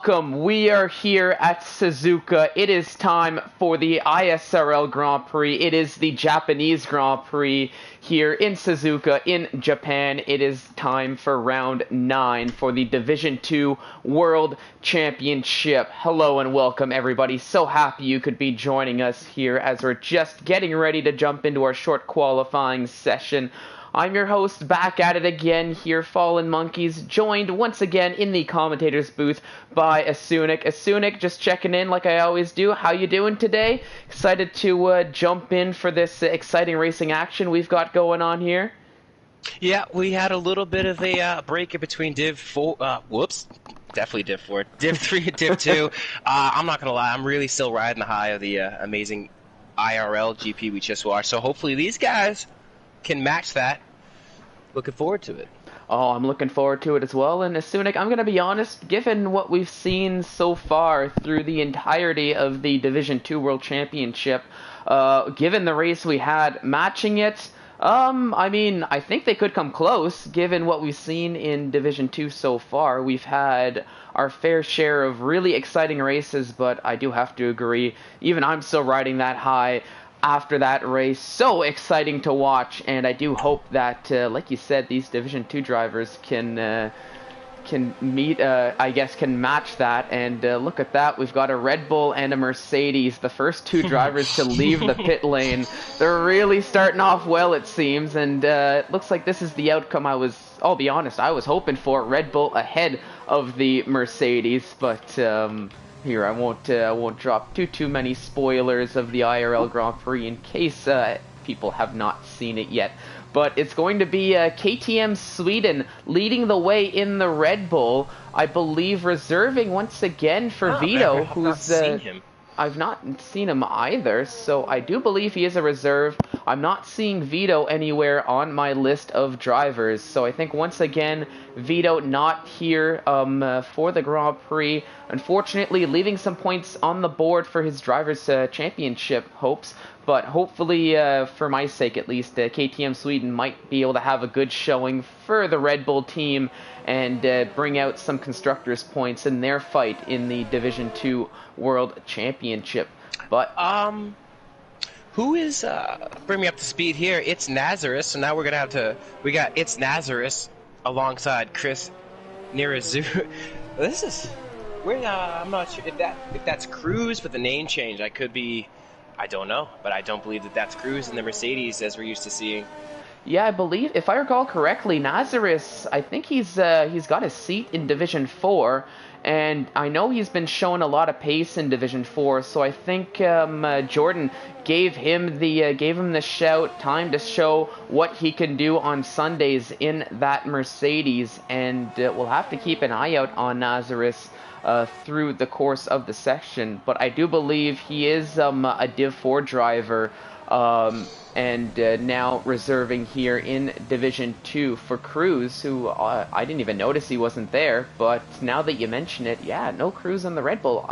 Welcome. We are here at Suzuka. It is time for the ISRL Grand Prix. It is the Japanese Grand Prix here in Suzuka in Japan. It is time for round 9 for the Division 2 World Championship. Hello and welcome everybody. So happy you could be joining us here as we're just getting ready to jump into our short qualifying session. I'm your host, back at it again here, Fallen Monkeys, joined once again in the commentator's booth by Asunik. Asunik, just checking in like I always do. How you doing today? Excited to jump in for this exciting racing action we've got going on here? Yeah, we had a little bit of a break in between Div 4, definitely Div 4, Div 3 and Div 2. I'm not going to lie, I'm really still riding the high of the amazing IRL GP we just watched, so hopefully these guys can match that. Looking forward to it. Oh, I'm looking forward to it as well. And Asunik, I'm going to be honest, given what we've seen so far through the entirety of the Division 2 World Championship, given the race we had matching it, I think they could come close, given what we've seen in Division 2 so far. We've had our fair share of really exciting races, but I do have to agree, even I'm still riding that high after that race. So exciting to watch, and I do hope that, like you said, these Division 2 drivers can meet, can match that. And look at that, we've got a Red Bull and a Mercedes, the first two drivers to leave the pit lane. They're really starting off well, it seems, and it looks like this is the outcome I'll be honest, I was hoping for. Red Bull ahead of the Mercedes, but here, I won't drop too many spoilers of the IRL Grand Prix in case people have not seen it yet. But it's going to be KTM Sweden leading the way in the Red Bull. I believe reserving once again for Vito, I've not seen him. I've not seen him either, so I do believe he is a reserve. I'm not seeing Vito anywhere on my list of drivers, so I think once again, Vito not here for the Grand Prix. Unfortunately, leaving some points on the board for his Drivers' Championship hopes, but hopefully, for my sake at least, KTM Sweden might be able to have a good showing for the Red Bull team and bring out some Constructors' points in their fight in the Division 2 World Championship. But who is, bring me up to speed here, It's Nazareth, so now we're going to we got It's Nazareth alongside Chris Nirazu. This is, I'm not sure if that's Cruz with the name change. I don't know, but I don't believe that that's Cruz in the Mercedes as we're used to seeing. yeah, I believe, if I recall correctly, Nazareth, I think he's got a seat in Division 4, and I know he's been showing a lot of pace in Division 4, so I think Jordan gave him the shout, time to show what he can do on Sundays in that Mercedes, and we'll have to keep an eye out on Nazareth through the course of the section. But I do believe he is a Div 4 driver, and now reserving here in Division 2 for Cruz, who I didn't even notice he wasn't there, but now that you mention it, yeah, no Cruz on the Red Bull,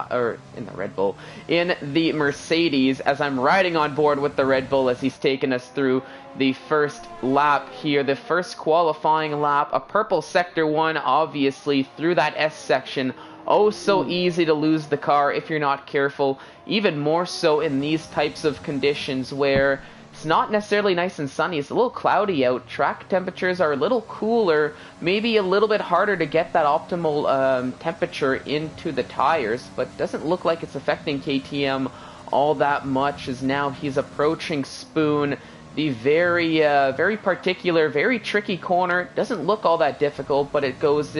in the Mercedes, as I'm riding on board with the Red Bull as he's taken us through the first lap here, the first qualifying lap, a purple Sector 1, obviously, through that S section. Oh, so easy to lose the car if you're not careful, even more so in these types of conditions where it's not necessarily nice and sunny. It's a little cloudy out. Track temperatures are a little cooler, maybe a little bit harder to get that optimal temperature into the tires, but doesn't look like it's affecting KTM all that much, as now he's approaching Spoon. The very, very particular, very tricky corner. Doesn't look all that difficult, but it goes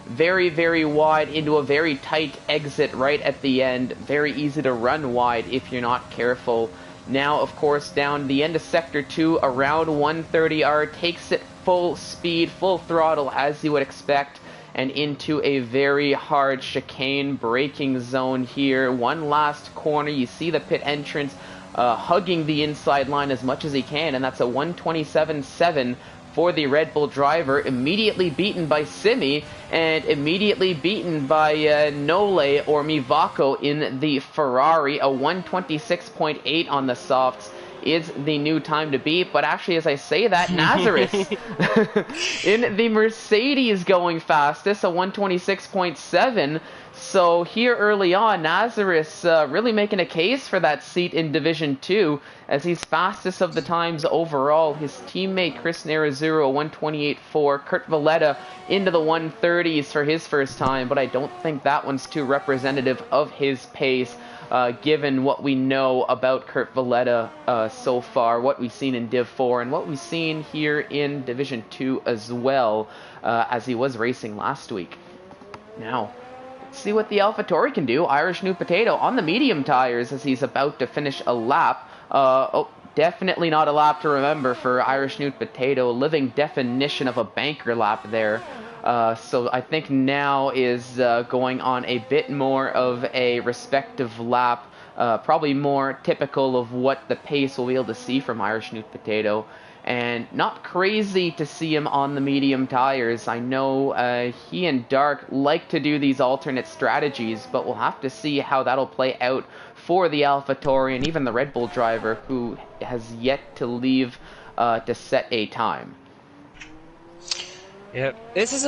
very, very wide into a very tight exit right at the end. Very easy to run wide if you're not careful. Now, of course, down the end of Sector 2, around 130R, takes it full speed, full throttle, as you would expect, and into a very hard chicane braking zone here. One last corner, you see the pit entrance hugging the inside line as much as he can, and that's a 127.7 for the Red Bull driver, immediately beaten by Simi, and immediately beaten by Nole or Mivako in the Ferrari, a 126.8 on the softs. is the new time to beat. But actually, as I say that, Nazareth in the Mercedes going fastest, a 126.7. So here early on, Nazareth really making a case for that seat in Division 2 as he's fastest of the times overall. His teammate Chris Nerazzurro 128.4, Kurt Valletta into the 130s for his first time, but I don't think that one's too representative of his pace. Given what we know about Kurt Valletta so far, what we've seen in Div 4, and what we've seen here in Division 2 as well, as he was racing last week. Now, let's see what the AlphaTauri can do. Irish New Potato on the medium tires as he's about to finish a lap. Oh, definitely not a lap to remember for Irish New Potato. Living definition of a banker lap there. So I think now is going on a bit more of a respective lap, probably more typical of what the pace we'll be able to see from Irish New Potato. And not crazy to see him on the medium tires. I know he and Dark like to do these alternate strategies, but we'll have to see how that'll play out for the AlphaTauri and even the Red Bull driver, who has yet to leave to set a time. Yeah, this is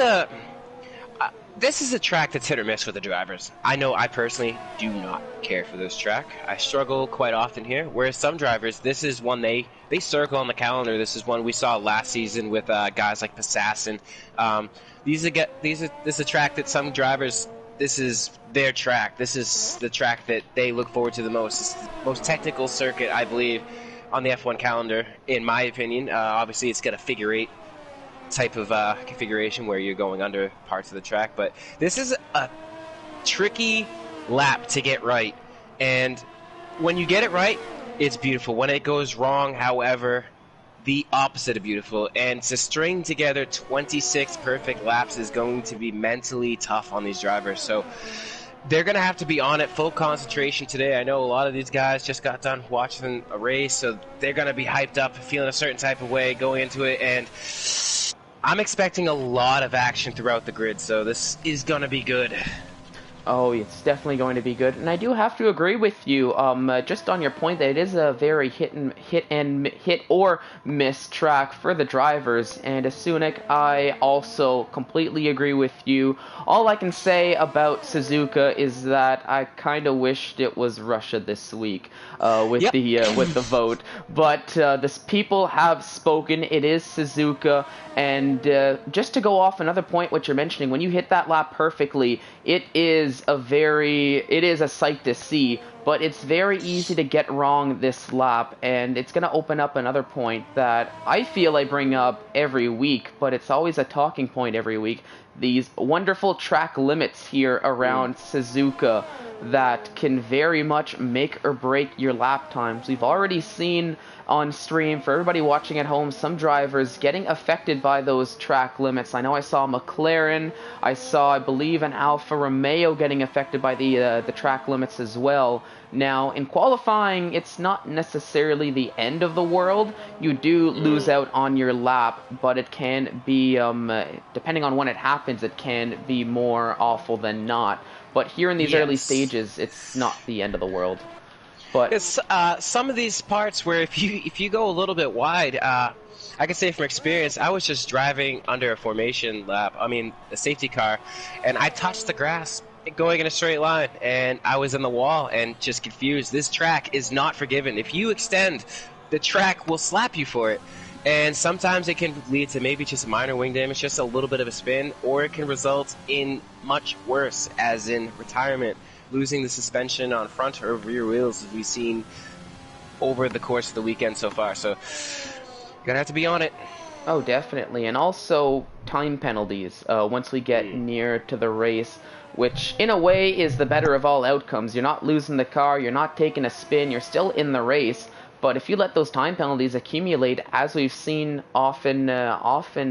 a track that's hit or miss for the drivers. I know I personally do not care for this track. I struggle quite often here, whereas some drivers, this is one they circle on the calendar. This is one we saw last season with guys like Passassin. This is a track that some drivers, this is their track. This is the track that they look forward to the most. It's the most technical circuit, I believe, on the F1 calendar, in my opinion. Obviously, it's got a figure 8 type of configuration where you're going under parts of the track, but this is a tricky lap to get right, and when you get it right, it's beautiful. When it goes wrong, however, the opposite of beautiful, and to string together 26 perfect laps is going to be mentally tough on these drivers, so they're going to have to be on it, full concentration today. I know a lot of these guys just got done watching a race, so they're going to be hyped up, feeling a certain type of way going into it, and I'm expecting a lot of action throughout the grid, so this is going to be good. Oh, it's definitely going to be good, and I do have to agree with you. Just on your point that it is a very hit or miss track for the drivers. And Sunik, I also completely agree with you. All I can say about Suzuka is that I kind of wished it was Russia this week with the vote. But the people have spoken. It is Suzuka, and just to go off another point, what you're mentioning, when you hit that lap perfectly, it is a sight to see, but it's very easy to get wrong this lap, and it's going to open up another point that I feel I bring up every week, but it's always a talking point every week. These wonderful track limits here around Suzuka that can very much make or break your lap times. We've already seen on stream, for everybody watching at home, some drivers getting affected by those track limits. I know I saw McLaren, I saw, I believe, an Alfa Romeo getting affected by the track limits as well. Now, in qualifying, it's not necessarily the end of the world. You do lose out on your lap, but it can be, depending on when it happens, it can be more awful than not. But here in these early stages, it's not the end of the world. But it's some of these parts where if you go a little bit wide, I can say from experience, I was just driving under a formation lap, a safety car, and I touched the grass going in a straight line, and I was in the wall and just confused. This track is not forgiving. If you extend, the track will slap you for it. And sometimes it can lead to maybe just minor wing damage, just a little bit of a spin, or it can result in much worse, as in retirement, losing the suspension on front or rear wheels, as we've seen over the course of the weekend so far. So you're going to have to be on it. Oh, definitely. And also time penalties once we get near to the race, which in a way is the better of all outcomes. You're not losing the car, you're not taking a spin, you're still in the race. But if you let those time penalties accumulate, as we've seen more often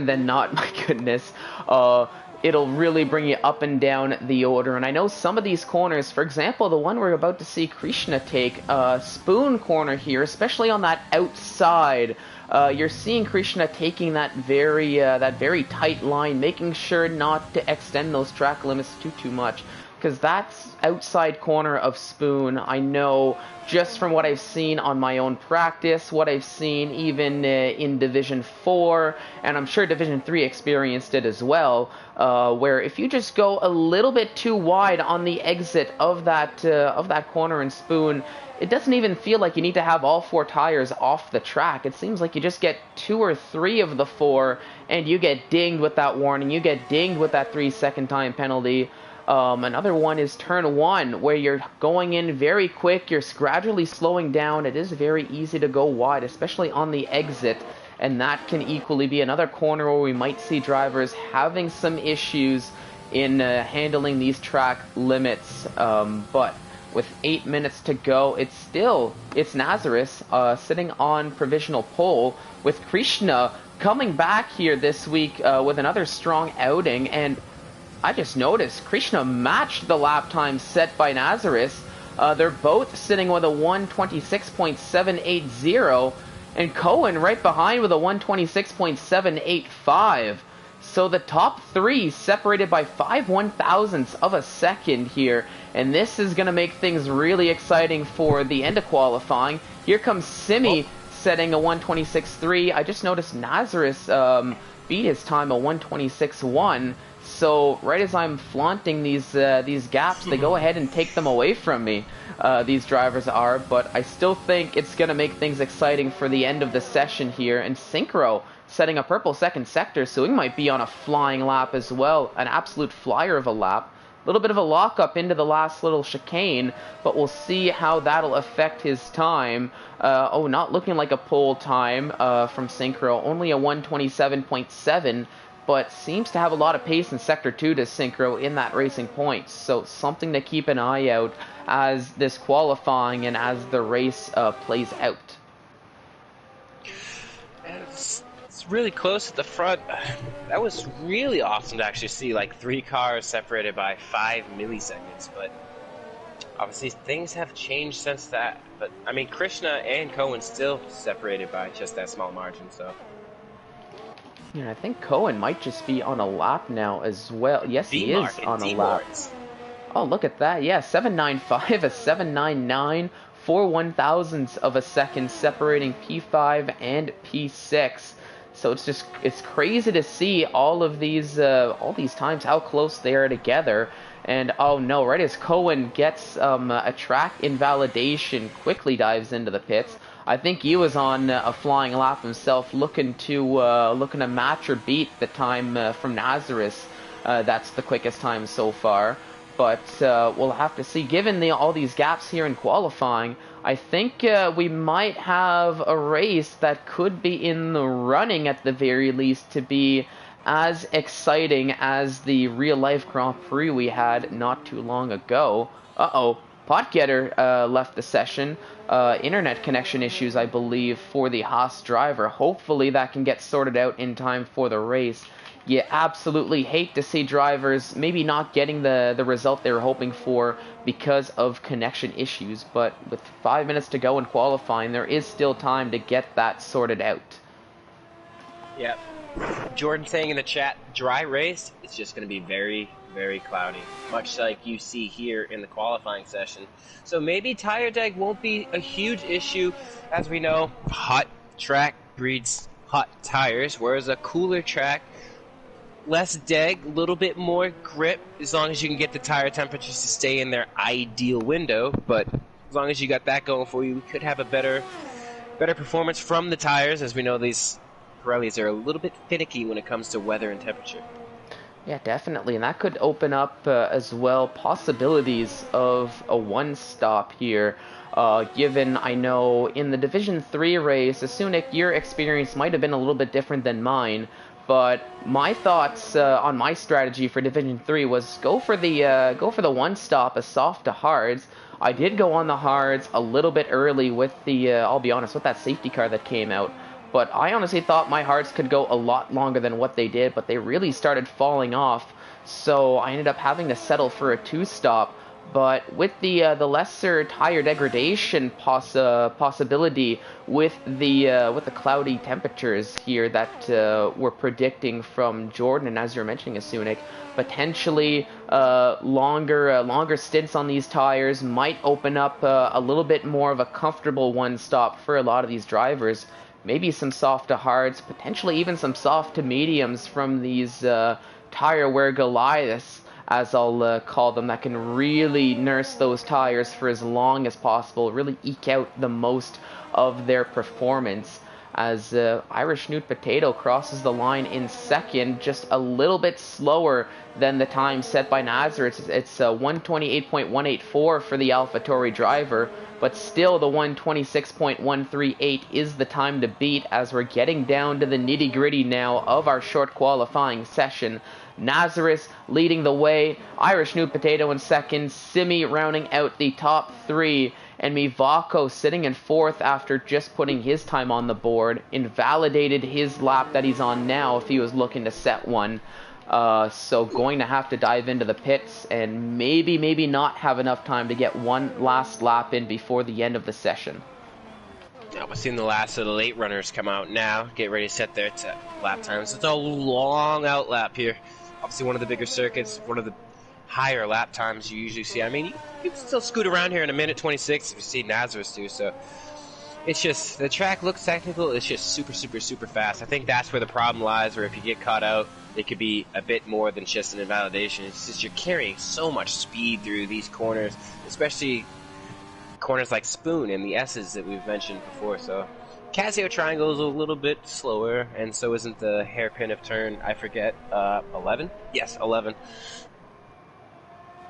than not, my goodness, it'll really bring you up and down the order. And I know some of these corners, for example, the one we're about to see Krishna take, Spoon corner here, especially on that outside, you're seeing Krishna taking that very tight line, making sure not to extend those track limits too much. Because that's outside corner of Spoon, I know just from what I've seen on my own practice, what I've seen even in Division 4, and I'm sure Division 3 experienced it as well, where if you just go a little bit too wide on the exit of that corner and spoon, it doesn't even feel like you need to have all 4 tires off the track. It seems like you just get 2 or 3 of the 4, and you get dinged with that warning. You get dinged with that 3-second time penalty. Another one is turn 1, where you're going in very quick. You're gradually slowing down. It is very easy to go wide, especially on the exit. And that can equally be another corner where we might see drivers having some issues in handling these track limits. But with 8 minutes to go, it's Nazareth sitting on provisional pole, with Krishna coming back here this week with another strong outing. And I just noticed Krishna matched the lap time set by Nazareth. They're both sitting with a 1:26.780, and Cohen right behind with a 1:26.785. So the top 3 separated by 5/1000ths of a second here, and this is going to make things really exciting for the end of qualifying. Here comes Simi setting a 1:26.3. I just noticed Nazareth beat his time a 1:26.1. So right as I'm flaunting these gaps, they go ahead and take them away from me. These drivers are, but I still think it's going to make things exciting for the end of the session here. And Synchro setting a purple second sector, so he might be on a flying lap as well, an absolute flyer of a lap. A little bit of a lockup into the last little chicane, but we'll see how that'll affect his time. Not looking like a pole time from Synchro, only a 1:27.7. But seems to have a lot of pace in Sector 2 to Synchro in that racing point. So something to keep an eye out as this qualifying and as the race plays out. It's really close at the front. That was really awesome to actually see, like 3 cars separated by 5 milliseconds. But obviously things have changed since that. But I mean, Krishna and Cohen still separated by just that small margin, so... Yeah, I think Cohen might just be on a lap now as well. Yes, he is on a lap. Oh, look at that. Yeah, 795, a 799, 4/1000ths of a second separating P5 and P6. So it's crazy to see all these times, how close they are together. And oh no, right as Cohen gets a track invalidation, quickly dives into the pits. I think he was on a flying lap himself, looking to match or beat the time from Nazareth. That's the quickest time so far. But we'll have to see. Given all these gaps here in qualifying, I think we might have a race that could be in the running at the very least to be as exciting as the real-life Grand Prix we had not too long ago. Potgetter left the session. Internet connection issues, I believe, for the Haas driver. Hopefully that can get sorted out in time for the race. You absolutely hate to see drivers maybe not getting the result they were hoping for because of connection issues, but with 5 minutes to go in qualifying, there is still time to get that sorted out. Yep. Jordan saying in the chat, dry race, it's just going to be very, very cloudy, much like you see here in the qualifying session. So maybe tire deg won't be a huge issue. As we know, hot track breeds hot tires, whereas a cooler track, less deg, a little bit more grip, as long as you can get the tire temperatures to stay in their ideal window. But as long as you got that going for you, we could have a better performance from the tires. As we know, these Pirellis are a little bit finicky when it comes to weather and temperature. Yeah, definitely, and that could open up as well possibilities of a one-stop here. Given I know in the Division 3 race, Asunik, your experience might have been a little bit different than mine, but my thoughts on my strategy for Division 3 was go for the one-stop, a soft to hards. I did go on the hards a little bit early with the, I'll be honest, with that safety car that came out. But I honestly thought my hards could go a lot longer than what they did, but they really started falling off. So I ended up having to settle for a two-stop. But with the lesser tire degradation possibility with the cloudy temperatures here that we're predicting from Jordan, and as you're mentioning, Asunik, potentially longer stints on these tires might open up a little bit more of a comfortable one-stop for a lot of these drivers. Maybe some soft to hards, potentially even some soft to mediums from these tire wear Goliaths, as I'll call them, that can really nurse those tires for as long as possible, really eke out the most of their performance. As Irish Newt Potato crosses the line in second, just a little bit slower than the time set by Nazareth. It's 128.184 for the AlphaTauri driver, but still the 126.138 is the time to beat, as we're getting down to the nitty-gritty now of our short qualifying session. Nazareth leading the way, Irish Newt Potato in second, Simi rounding out the top three, and Mivako sitting in fourth after just putting his time on the board. Invalidated his lap that he's on now if he was looking to set one. So going to have to dive into the pits and maybe not have enough time to get one last lap in before the end of the session. Now we're seeing the last of the late runners come out now, get ready to set their lap times. It's a long out lap here. Obviously one of the bigger circuits, one of the higher lap times you usually see. I mean, you can still scoot around here in a minute 26 if you see Nazareth too, so it's just, the track looks technical, it's just super fast. I think that's where the problem lies, where if you get caught out, it could be a bit more than just an invalidation. It's just you're carrying so much speed through these corners, especially corners like Spoon and the S's that we've mentioned before, so Casio Triangle is a little bit slower, and so isn't the hairpin of turn, I forget, 11? Yes, 11.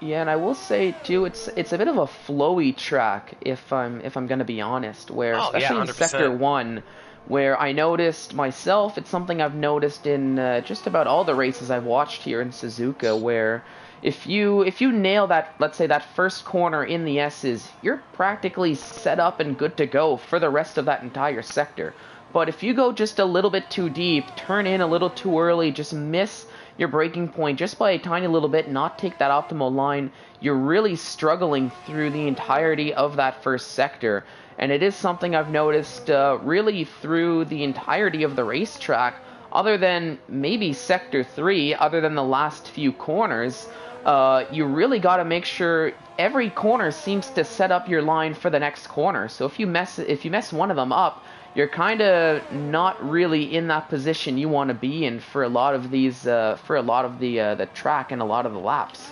Yeah, and I will say too, it's a bit of a flowy track, if I'm gonna be honest. Where especially in Sector 1, where I noticed myself, it's something I've noticed in just about all the races I've watched here in Suzuka, where if you nail that, let's say that first corner in the S's, you're practically set up and good to go for the rest of that entire sector. But if you go just a little bit too deep, turn in a little too early, just miss your braking point just by a tiny little bit, not take that optimal line, you're really struggling through the entirety of that first sector. And it is something I've noticed really through the entirety of the racetrack, other than maybe Sector 3, other than the last few corners. You really got to make sure every corner seems to set up your line for the next corner. So if you mess one of them up, you're kind of not really in that position you want to be in for a lot of these, for a lot of the track and a lot of the laps.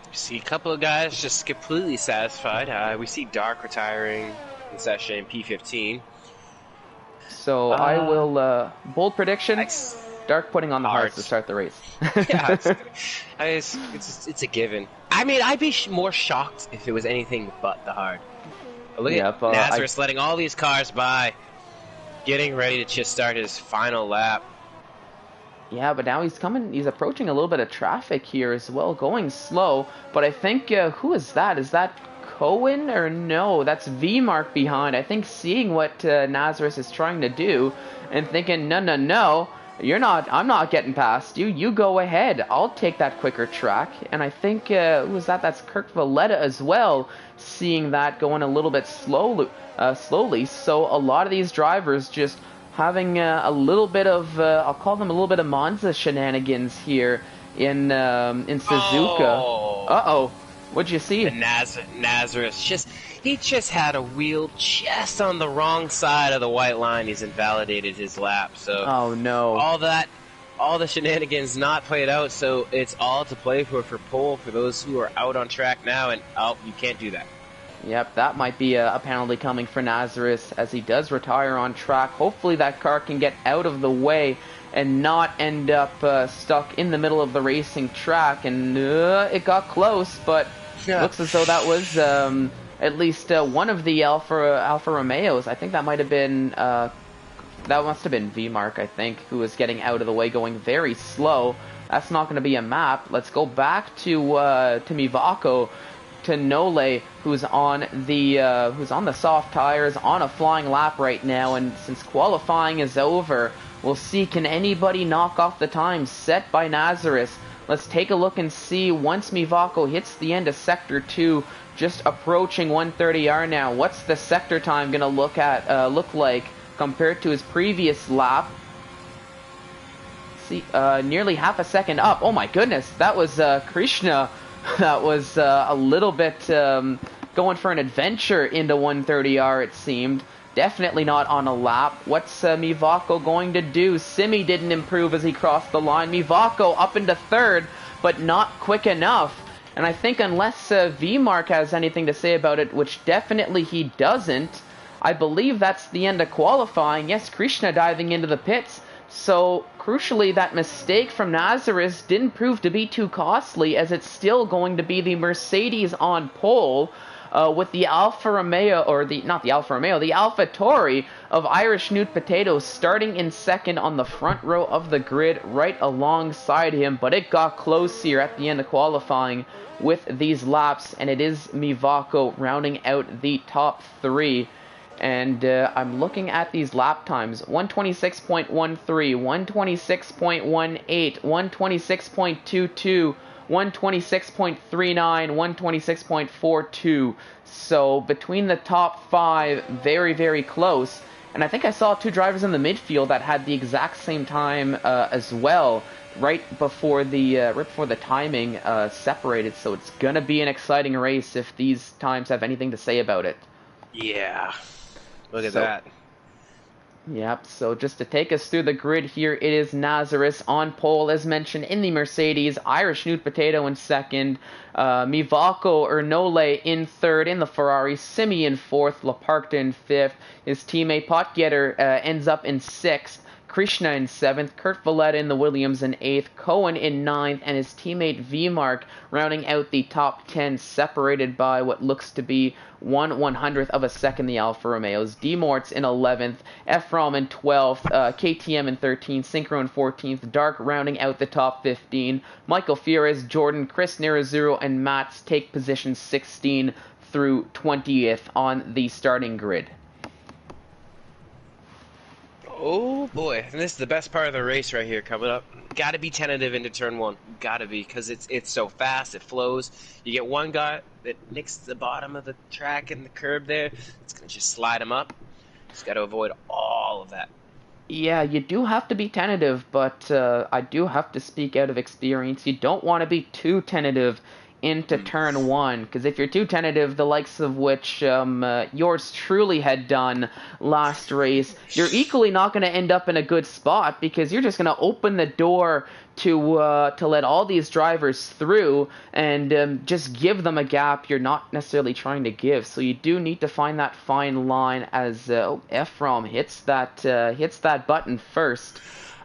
We see a couple of guys just completely satisfied. We see Dark retiring in session P15. So I will bold prediction. Dark putting on the hards to start the race. Yeah, it's a given. I mean, I'd be more shocked if it was anything but the hard. Look at Nazareth letting all these cars by, getting ready to just start his final lap. Yeah, but now he's approaching a little bit of traffic here as well, going slow. But I think, who is that? Is that Cohen or no? That's V-Mark behind. I think seeing what Nazareth is trying to do and thinking, no, I'm not getting past you. You go ahead. I'll take that quicker track. And I think, who is that? That's Kirk Valletta as well, seeing that going a little bit slowly. So a lot of these drivers just having a little bit of, I'll call them a little bit of Monza shenanigans here in Suzuka. Uh-oh. What'd you see? Nazareth he just had a wheel just on the wrong side of the white line. He's invalidated his lap. So oh no. All the shenanigans not played out, so it's all to play for pole for those who are out on track now, and you can't do that. Yep, that might be a penalty coming for Nazareth as he does retire on track. Hopefully that car can get out of the way and not end up stuck in the middle of the racing track. And it got close, but looks as though that was at least one of the Alfa Romeos. I think that might have been that must have been V-Mark, I think, who was getting out of the way, going very slow. That's not going to be a map. Let's go back to Mivako, to Nole, who's on the soft tires, on a flying lap right now. And since qualifying is over, we'll see, can anybody knock off the time set by Nazareth? Let's take a look and see, once Mivako hits the end of Sector 2, just approaching 130R now, what's the sector time going to look like compared to his previous lap? See, nearly half a second up. Oh my goodness, that was Krishna. That was a little bit going for an adventure into 130R, it seemed. Definitely not on a lap. What's Mivako going to do? Simi didn't improve as he crossed the line. Mivako up into third, but not quick enough. And I think unless V-Mark has anything to say about it, which definitely he doesn't, I believe that's the end of qualifying. Yes, Krishna diving into the pits. So, crucially, that mistake from Nazareth didn't prove to be too costly, as it's still going to be the Mercedes on pole, with the Alfa Romeo, or not the Alfa Romeo, the Alfa Tauri of Irish Newt Potatoes starting in second on the front row of the grid right alongside him. But it got close here at the end of qualifying with these laps, and it is Mivako rounding out the top three. And I'm looking at these lap times: 126.13, 126.18, 126.22, 126.39, 126.42. So between the top five, very, very close. And I think I saw two drivers in the midfield that had the exact same time as well, right before the timing separated. So it's gonna be an exciting race if these times have anything to say about it. Yeah. Look at that. Yep, so just to take us through the grid here, it is Nazareth on pole, as mentioned, in the Mercedes, Irish Newt Potato in second, Mivako Ernole in third in the Ferrari, Simi in fourth, Laparta in fifth, his teammate Potgetter ends up in sixth, Krishna in seventh, Kurt Valletta in the Williams in eighth, Cohen in ninth, and his teammate V-Mark rounding out the top 10, separated by what looks to be 1/100th of a second, the Alfa Romeos. D-Mort's in 11th, Ephraim in 12th, KTM in 13th, Synchro in 14th, Dark rounding out the top 15. Michael Fierez, Jordan, Chris Nerazzurro, and Mats take position 16 through 20th on the starting grid. Oh boy, and this is the best part of the race right here coming up. Got to be tentative into turn one. Got to be, because it's so fast, it flows. You get one guy that nicks the bottom of the track and the curb there. It's gonna just slide him up. Just got to avoid all of that. Yeah, you do have to be tentative, but I do have to speak out of experience. You don't want to be too tentative into turn one, because if you're too tentative, the likes of which yours truly had done last race, you're equally not going to end up in a good spot, because you're just going to open the door to let all these drivers through and just give them a gap you're not necessarily trying to give. So you do need to find that fine line as Ephraim hits that button first.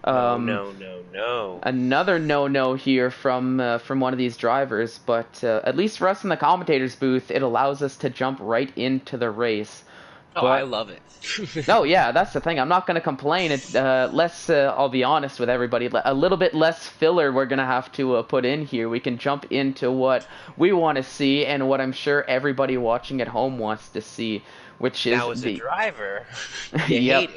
No. Another no here from one of these drivers, but at least for us in the commentator's booth, it allows us to jump right into the race. Oh, I love it. No, yeah, that's the thing. I'm not going to complain. It's less, I'll be honest with everybody, a little bit less filler we're going to have to put in here. We can jump into what we want to see and what I'm sure everybody watching at home wants to see, which is now as a driver, yep.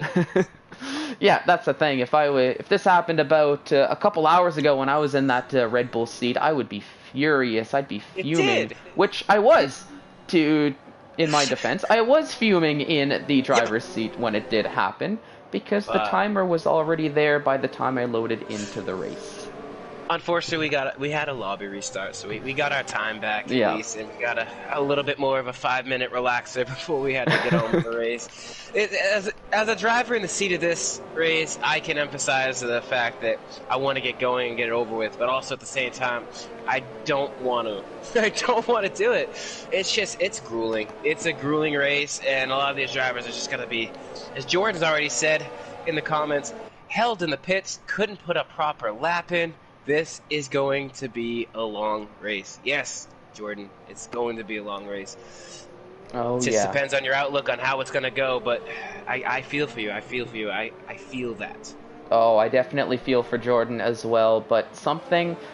Yeah, that's the thing. If this happened about a couple hours ago when I was in that Red Bull seat, I would be furious. I'd be fuming, which I was. In my defense, I was fuming in the driver's seat when it did happen, because the timer was already there by the time I loaded into the race. Unfortunately, we had a lobby restart, so we got our time back at least, and we got a little bit more of a 5-minute relaxer before we had to get on with the race. As a driver in the seat of this race, I can emphasize the fact that I want to get going and get it over with, but also at the same time, I don't want to. I don't want to do it. It's grueling. It's a grueling race, and a lot of these drivers are just going to be, as Jordan's already said in the comments, held in the pits, couldn't put a proper lap in. This is going to be a long race. Yes, Jordan, it's going to be a long race. Oh, it just depends on your outlook on how it's going to go, but I feel for you. I feel for you. I feel that. Oh, I definitely feel for Jordan as well, but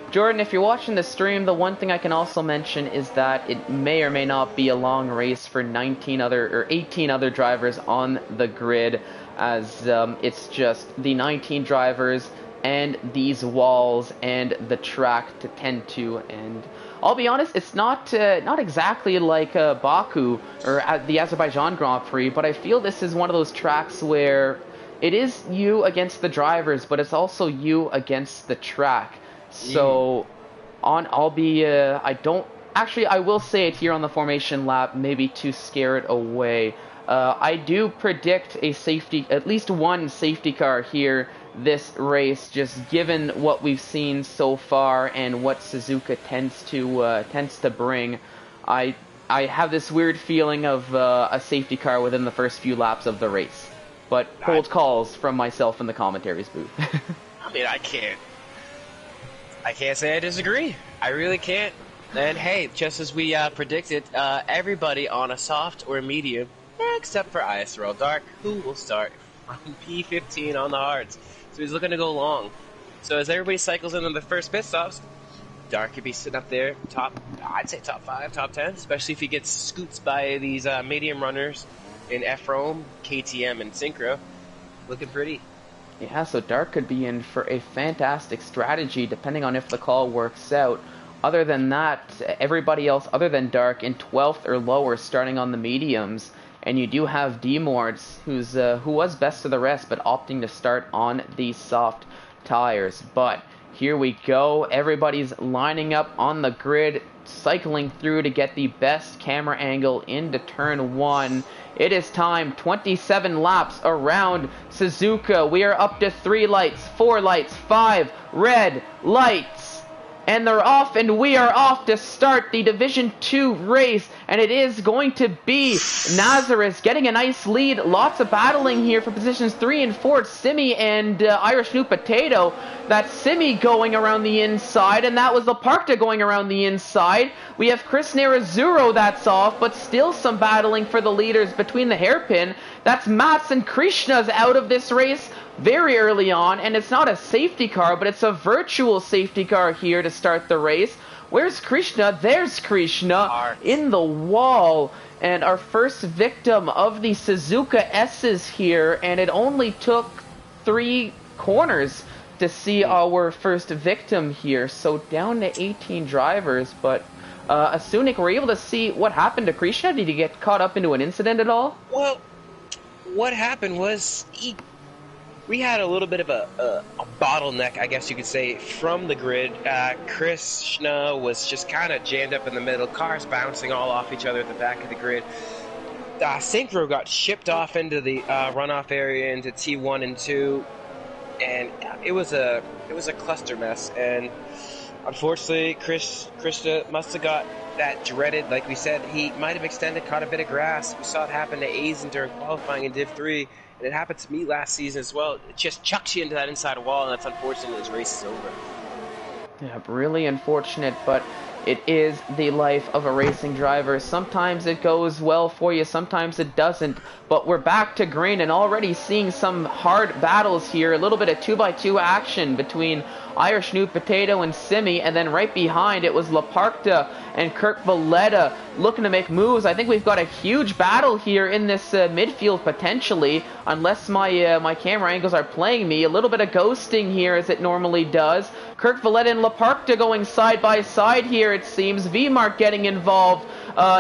Jordan, if you're watching the stream, the one thing I can also mention is that it may or may not be a long race for 18 other drivers on the grid, as it's just the 19 drivers and these walls and the track to tend to. And I'll be honest, it's not exactly like Baku or the Azerbaijan Grand Prix, but I feel this is one of those tracks where it is you against the drivers, but it's also you against the track. So I will say it here on the formation lap, maybe to scare it away. I do predict a safety, at least one safety car here this race, just given what we've seen so far and what Suzuka tends to bring. I have this weird feeling of a safety car within the first few laps of the race, but hold calls from myself in the commentaries booth. I mean, I can't say I disagree. I really can't. And hey, just as we predicted, everybody on a soft or medium, except for ISRL Dark, who will start on P15 on the hards. So he's looking to go long. So as everybody cycles into the first pit stops, Dark could be sitting up there, I'd say top 5, top 10, especially if he gets scoots by these medium runners in F-Rome, KTM, and Synchro. Looking pretty. Yeah, so Dark could be in for a fantastic strategy depending on if the call works out. Other than that, everybody else other than Dark in 12th or lower starting on the mediums. And you do have D-Mords, who was best of the rest, but opting to start on the soft tires. But here we go. Everybody's lining up on the grid, cycling through to get the best camera angle into turn 1. It is time. 27 laps around Suzuka. We are up to 3 lights, 4 lights, 5 red lights. And they're off, and we are off to start the Division 2 race. And it is going to be Nazareth getting a nice lead. Lots of battling here for positions 3 and 4. It's Simi and Irish New Potato. That's Simi going around the inside, and that was Laparta going around the inside. We have Chris Nerazzurro that's off, but still some battling for the leaders between the hairpin. That's Mats and Krishna's out of this race very early on, and it's not a safety car, but it's a virtual safety car here to start the race. Where's Krishna? There's Krishna in the wall, and our first victim of the Suzuka S's here, and it only took 3 corners to see our first victim here, so down to 18 drivers. But Asunik, were you able to see what happened to Krishna? Did he get caught up into an incident at all? Well, what happened was we had a little bit of a bottleneck, I guess you could say, from the grid. Krishna was just kind of jammed up in the middle, cars bouncing all off each other at the back of the grid. Synchro got shipped off into the runoff area into T1 and 2, and it was a cluster mess. And unfortunately, Krishna must have got that dreaded, like we said, he might have extended, caught a bit of grass. We saw it happen to Aizen during qualifying in Div 3. And it happened to me last season as well. It just chucks you into that inside wall, and that's unfortunate. This race is over. Yeah, really unfortunate, but it is the life of a racing driver. Sometimes it goes well for you, sometimes it doesn't. But we're back to green and already seeing some hard battles here. A little bit of 2x2 action between Irish New Potato and Simi, and then right behind it was Laparta and Kirk Valletta looking to make moves. I think we've got a huge battle here in this midfield potentially, unless my camera angles are playing me. A little bit of ghosting here as it normally does. Kirk Valletta and Laparta going side by side here, it seems. V-Mark getting involved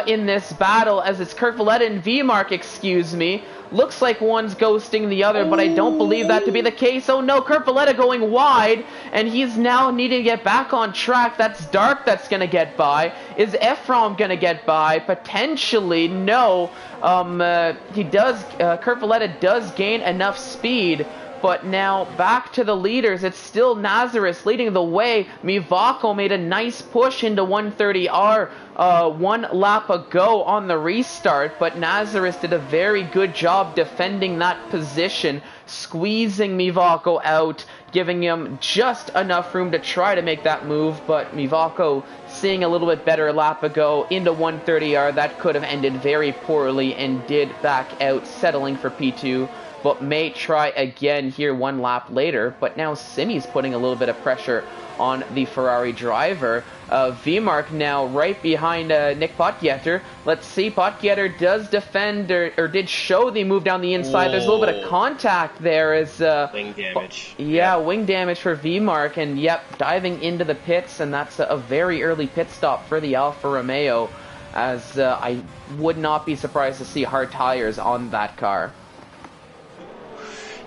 in this battle, as it's Kirk Valletta and V-Mark, excuse me. Looks like one's ghosting the other, but I don't believe that to be the case. Oh no, Kirk Valletta going wide, and he's now needing to get back on track. That's Dark that's going to get by. Is Ephraim going to get by? Potentially, no. Kirk Valletta does gain enough speed. But now back to the leaders. It's still Nazareth leading the way. Mivako made a nice push into 130R 1 lap ago on the restart, but Nazareth did a very good job defending that position, squeezing Mivako out, giving him just enough room to try to make that move. But Mivako seeing a little bit better lap ago into 130R. That could have ended very poorly and did back out, settling for P2. But may try again here 1 lap later. But now Simi's putting a little bit of pressure on the Ferrari driver. V-Mark now right behind Nick Potgieter. Let's see, Potgieter does defend, or did show the move down the inside. There's a little bit of contact there as... wing damage. Yeah, wing damage for V-Mark, and yep, diving into the pits, and that's a very early pit stop for the Alfa Romeo, as I would not be surprised to see hard tires on that car.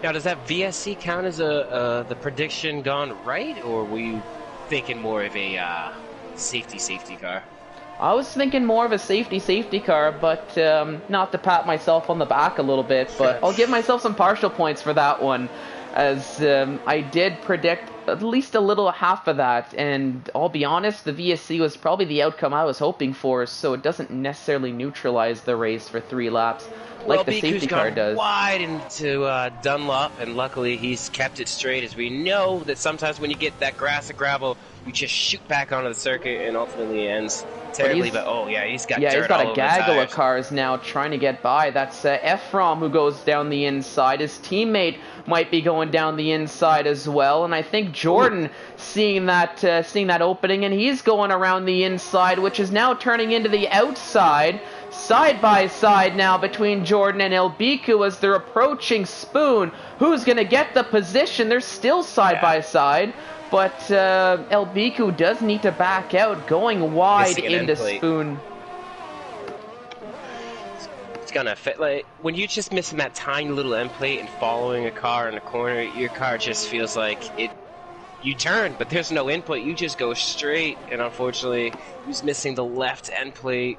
Now, does that VSC count as the prediction gone right, or were you thinking more of a safety car? I was thinking more of a safety car, but not to pat myself on the back a little bit, but I'll give myself some partial points for that one, as I did predict at least a little half of that, and I'll be honest, the VSC was probably the outcome I was hoping for, so it doesn't necessarily neutralize the race for 3 laps like the safety car does. Wide into Dunlop, and luckily he's kept it straight, as we know that sometimes when you get that grass and gravel, you just shoot back onto the circuit and ultimately ends terribly. But oh yeah, he's got dirt all over a gaggle the of cars now trying to get by. That's Ephraim who goes down the inside. His teammate might be going down the inside as well, and I think Jordan seeing that opening, and he's going around the inside, which is now turning into the outside. Side by side now between Jordan and Elbiku as they're approaching Spoon. Who's going to get the position? They're still side by side, but Elbiku does need to back out, going wide into Spoon. It's going to fit. Like, when you're just missing that tiny little end plate and following a car in a corner, your car just feels like it. You turn, but there's no end plate. You just go straight, and unfortunately, he's missing the left end plate.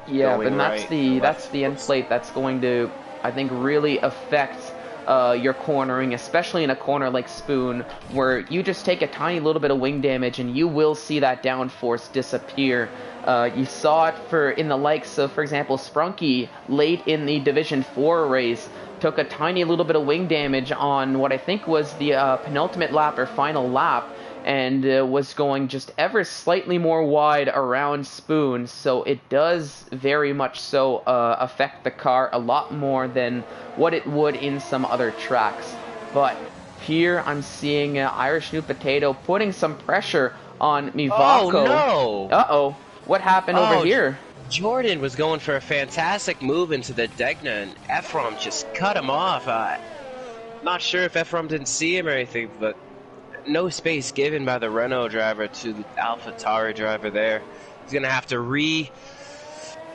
Yeah, but that's the end plate that's going to, I think, really affect your cornering, especially in a corner like Spoon, where you just take a tiny little bit of wing damage and you will see that downforce disappear. You saw it in the likes of, for example, Sprunky late in the Division 4 race, took a tiny little bit of wing damage on what I think was the penultimate lap or final lap, and was going just ever slightly more wide around Spoon, so it does very much so affect the car a lot more than what it would in some other tracks. But here I'm seeing Irish New Potato putting some pressure on Mivako. Oh no! Uh-oh, what happened over here? Jordan was going for a fantastic move into the Degna, and Ephraim just cut him off. Not sure if Ephraim didn't see him or anything, but no space given by the Renault driver to the AlphaTauri driver there. He's going to have to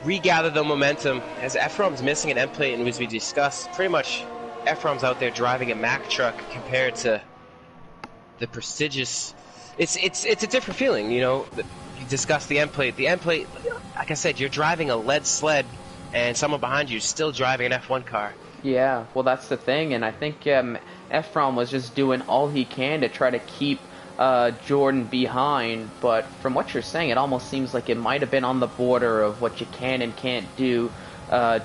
regather the momentum, as Ephraim's missing an end plate, and as we discussed, pretty much Ephraim's out there driving a Mack truck compared to the prestigious. It's a different feeling, you know. You discussed the end plate. The end plate, like I said, you're driving a lead sled, and someone behind you is still driving an F1 car. Yeah, well, that's the thing, and I think Ephraim was just doing all he can to try to keep Jordan behind, but from what you're saying, it almost seems like it might have been on the border of what you can and can't do,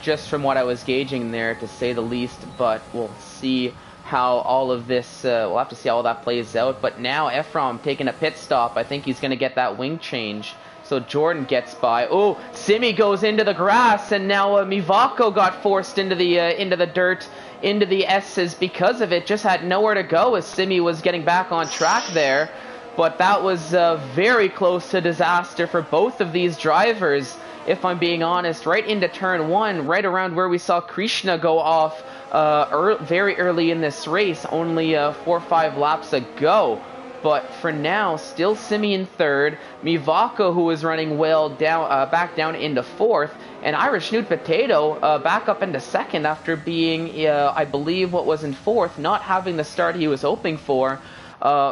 just from what I was gauging there, to say the least, but we'll see how all of this, we'll have to see how all that plays out. But now Ephraim taking a pit stop, I think he's going to get that wing change. So Jordan gets by. Oh, Simi goes into the grass, and now Mivako got forced into the dirt, into the S's because of it. Just had nowhere to go as Simi was getting back on track there. But that was very close to disaster for both of these drivers, if I'm being honest. Right into turn 1, right around where we saw Krishna go off very early in this race, only 4 or 5 laps ago. But for now, still Simi in 3rd, Mivako, who is running well, back down into 4th, and Irish Snoot Potato back up into 2nd after being, I believe, what was in 4th, not having the start he was hoping for.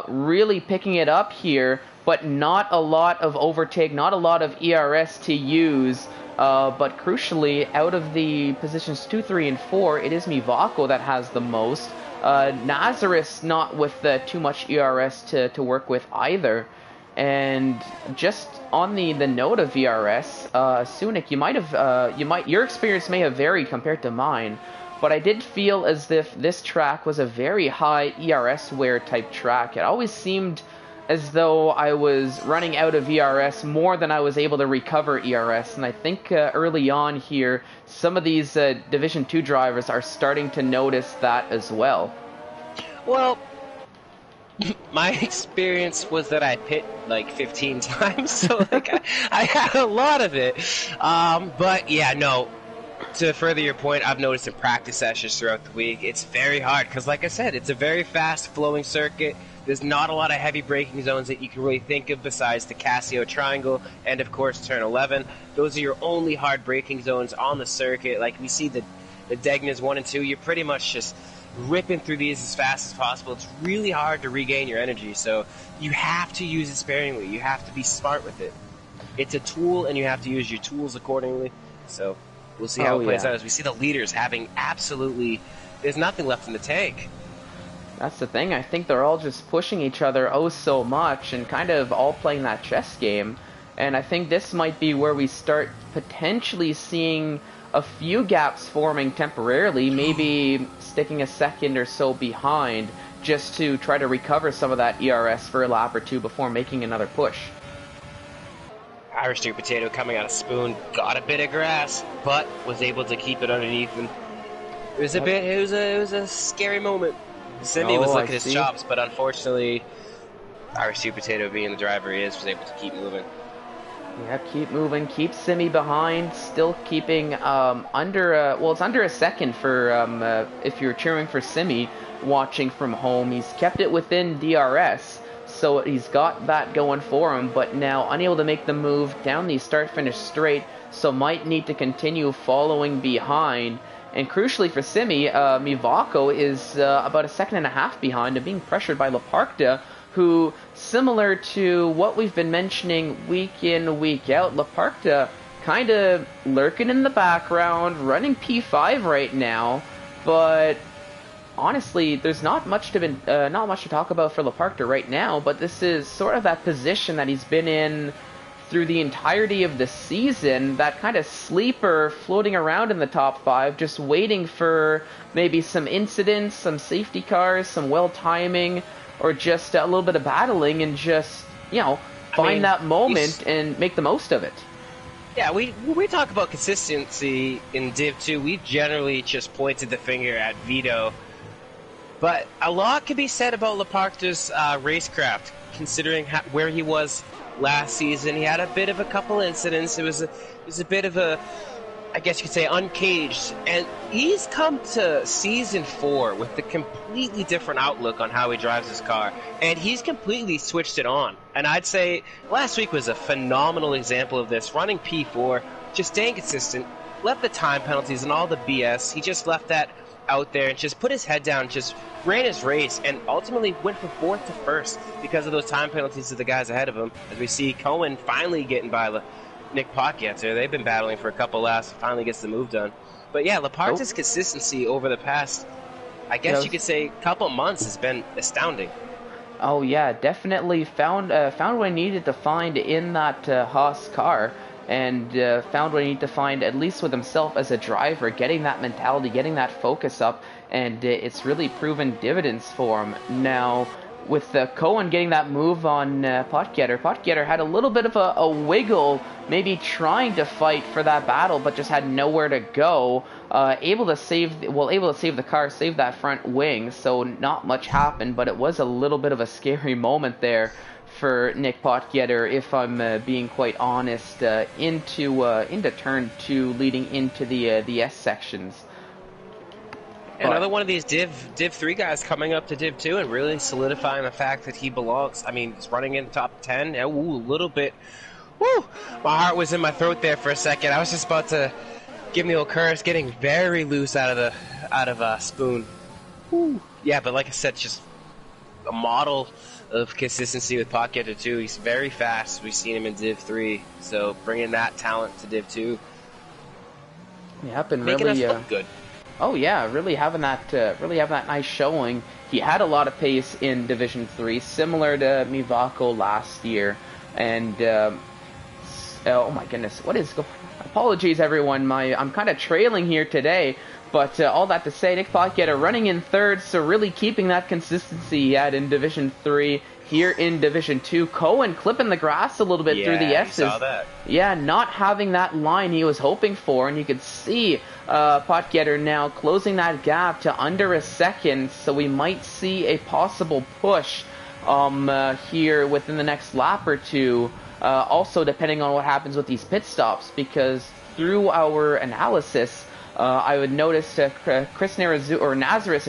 Really picking it up here, but not a lot of overtake, not a lot of ERS to use. But crucially, out of the positions 2, 3, and 4, it is Mivako that has the most. Nazareth not with too much ERS to work with either. And just on the note of ERS, Sunik, your experience may have varied compared to mine, but I did feel as if this track was a very high ERS wear type track. It always seemed as though I was running out of ERS more than I was able to recover ERS, and I think early on here, some of these Division 2 drivers are starting to notice that as well. Well, my experience was that I pit like 15 times, so like I had a lot of it. But yeah, no, to further your point, I've noticed in practice sessions throughout the week, it's very hard, because like I said, it's a very fast flowing circuit. There's not a lot of heavy braking zones that you can really think of besides the Casio Triangle and, of course, Turn 11. Those are your only hard braking zones on the circuit. Like we see the Degnas 1 and 2, you're pretty much just ripping through these as fast as possible. It's really hard to regain your energy, so you have to use it sparingly. You have to be smart with it. it's a tool, and you have to use your tools accordingly. So we'll see how it plays out as we see the leaders having absolutely, there's nothing left in the tank. That's the thing. I think they're all just pushing each other oh so much and kind of all playing that chess game. And I think this might be where we start potentially seeing a few gaps forming temporarily, maybe sticking a second or so behind just to try to recover some of that ERS for a lap or two before making another push. Irish Sweet Potato coming out of Spoon, got a bit of grass, but was able to keep it underneath. And it was it was a scary moment. Simi was looking at his chops, but unfortunately, Irish Sweet Potato, being the driver he is, was able to keep moving. Yeah, keep moving, keep Simi behind, still keeping under, well, it's under a second for, if you're cheering for Simi watching from home. He's kept it within DRS, so he's got that going for him, but now unable to make the move down the start-finish straight, so might need to continue following behind. And crucially for Simi, Mivako is about a second and a half behind and being pressured by Leparkta, who, similar to what we've been mentioning week in, week out, Leparkta kind of lurking in the background, running P5 right now, but honestly, there's not much to talk about for Leparkta right now, but this is sort of that position that he's been in through the entirety of the season, that kind of sleeper floating around in the top 5, just waiting for maybe some incidents, some safety cars, some well timing, or just a little bit of battling, and just, you know, find that moment and make the most of it. Yeah, when we talk about consistency in Div 2, we generally just pointed the finger at Vito. But a lot can be said about Leparkta's racecraft, considering where he was last season. He had a bit of a couple incidents. It was a bit of a, I guess you could say, uncaged. And he's come to Season 4 with a completely different outlook on how he drives his car. And he's completely switched it on. And I'd say last week was a phenomenal example of this. Running P4, just staying consistent, left the time penalties and all the BS. He just left that out there and just put his head down, just ran his race, and ultimately went from 4th to 1st because of those time penalties to the guys ahead of him. As we see Cohen finally getting by Nick Potgieter. They've been battling for a couple laps, finally gets the move done. But yeah, Leparkta's consistency over the past, I guess you could say, couple months has been astounding. Oh yeah, definitely found what I needed to find in that Haas car, and found what I need to find, at least with himself as a driver, getting that mentality, getting that focus up, and it's really proven dividends for him. Now, with Cohen getting that move on Potgieter had a little bit of a wiggle, maybe trying to fight for that battle, but just had nowhere to go. Able to save the car, save that front wing, so not much happened, but it was a little bit of a scary moment there for Nick Potgieter, if I'm being quite honest, into turn 2, leading into the S sections. Another one of these Div 3 guys coming up to Div 2 and really solidifying the fact that he belongs. I mean, he's running in the top 10. Ooh, a little bit. Woo! My heart was in my throat there for a second. I was just about to give me a little curse, getting very loose out of Spoon. Woo! Yeah, but like I said, just a model of consistency with Potgieter too. He's very fast. We've seen him in Div 3, so bringing that talent to Div 2. Yeah, been making really us look good. Oh yeah, really having that nice showing. He had a lot of pace in Division 3, similar to Mivako last year. And oh my goodness, what is? Apologies everyone, I'm kind of trailing here today. But all that to say, Nick Potgieter running in 3rd, so really keeping that consistency he had in Division 3 here in Division 2. Cohen clipping the grass a little bit through the S's. Yeah, saw that. Yeah, not having that line he was hoping for, and you could see Potgieter now closing that gap to under a second, so we might see a possible push here within the next lap or two. Also, depending on what happens with these pit stops, because through our analysis, I would notice Nazareth,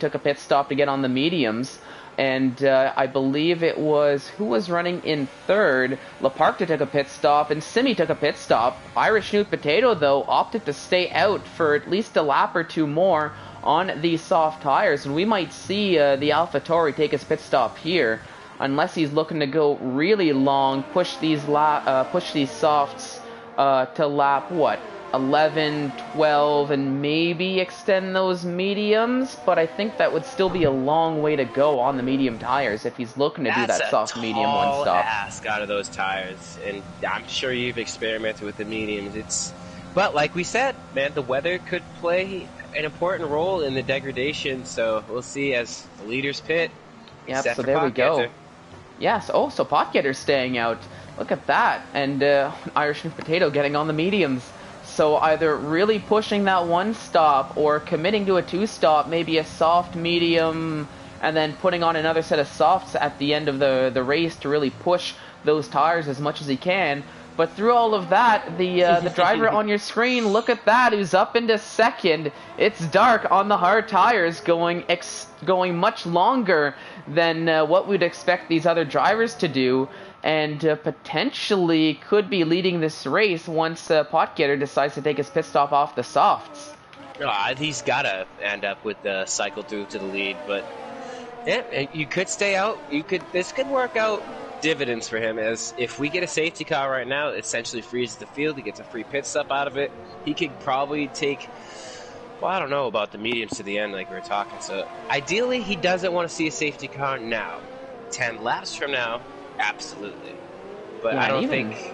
took a pit stop to get on the mediums, and I believe it was, who was running in 3rd? Leparkta took a pit stop, and Simi took a pit stop. Irish Sweet Potato, though, opted to stay out for at least a lap or two more on these soft tires, and we might see the AlphaTauri take his pit stop here. unless he's looking to go really long, push these softs to lap, what, 11, 12, and maybe extend those mediums, but I think that would still be a long way to go on the medium tires if he's looking to do that soft medium one stop. That's a tall ask out of those tires, and I'm sure you've experimented with the mediums. But like we said, man, the weather could play an important role in the degradation, so we'll see as the leaders pit. Yeah, so there we go. Yes, oh, so Potgetter's staying out. Look at that, and Irish and Potato getting on the mediums. So either really pushing that one stop or committing to a two stop, maybe a soft, medium, and then putting on another set of softs at the end of the race to really push those tires as much as he can. But through all of that, the driver on your screen, look at that, who's up into second. It's Dark on the hard tires, going much longer than what we'd expect these other drivers to do, and potentially could be leading this race once Potgetter decides to take his pit stop off the softs. He's got to end up with the cycle through to the lead, but yeah, you could stay out. This could work out dividends for him, as if we get a safety car right now, it essentially freezes the field. He gets a free pit stop out of it. He could probably take, well, I don't know about the mediums to the end like we were talking. So ideally, he doesn't want to see a safety car now. 10 laps from now, absolutely. But yeah, I don't think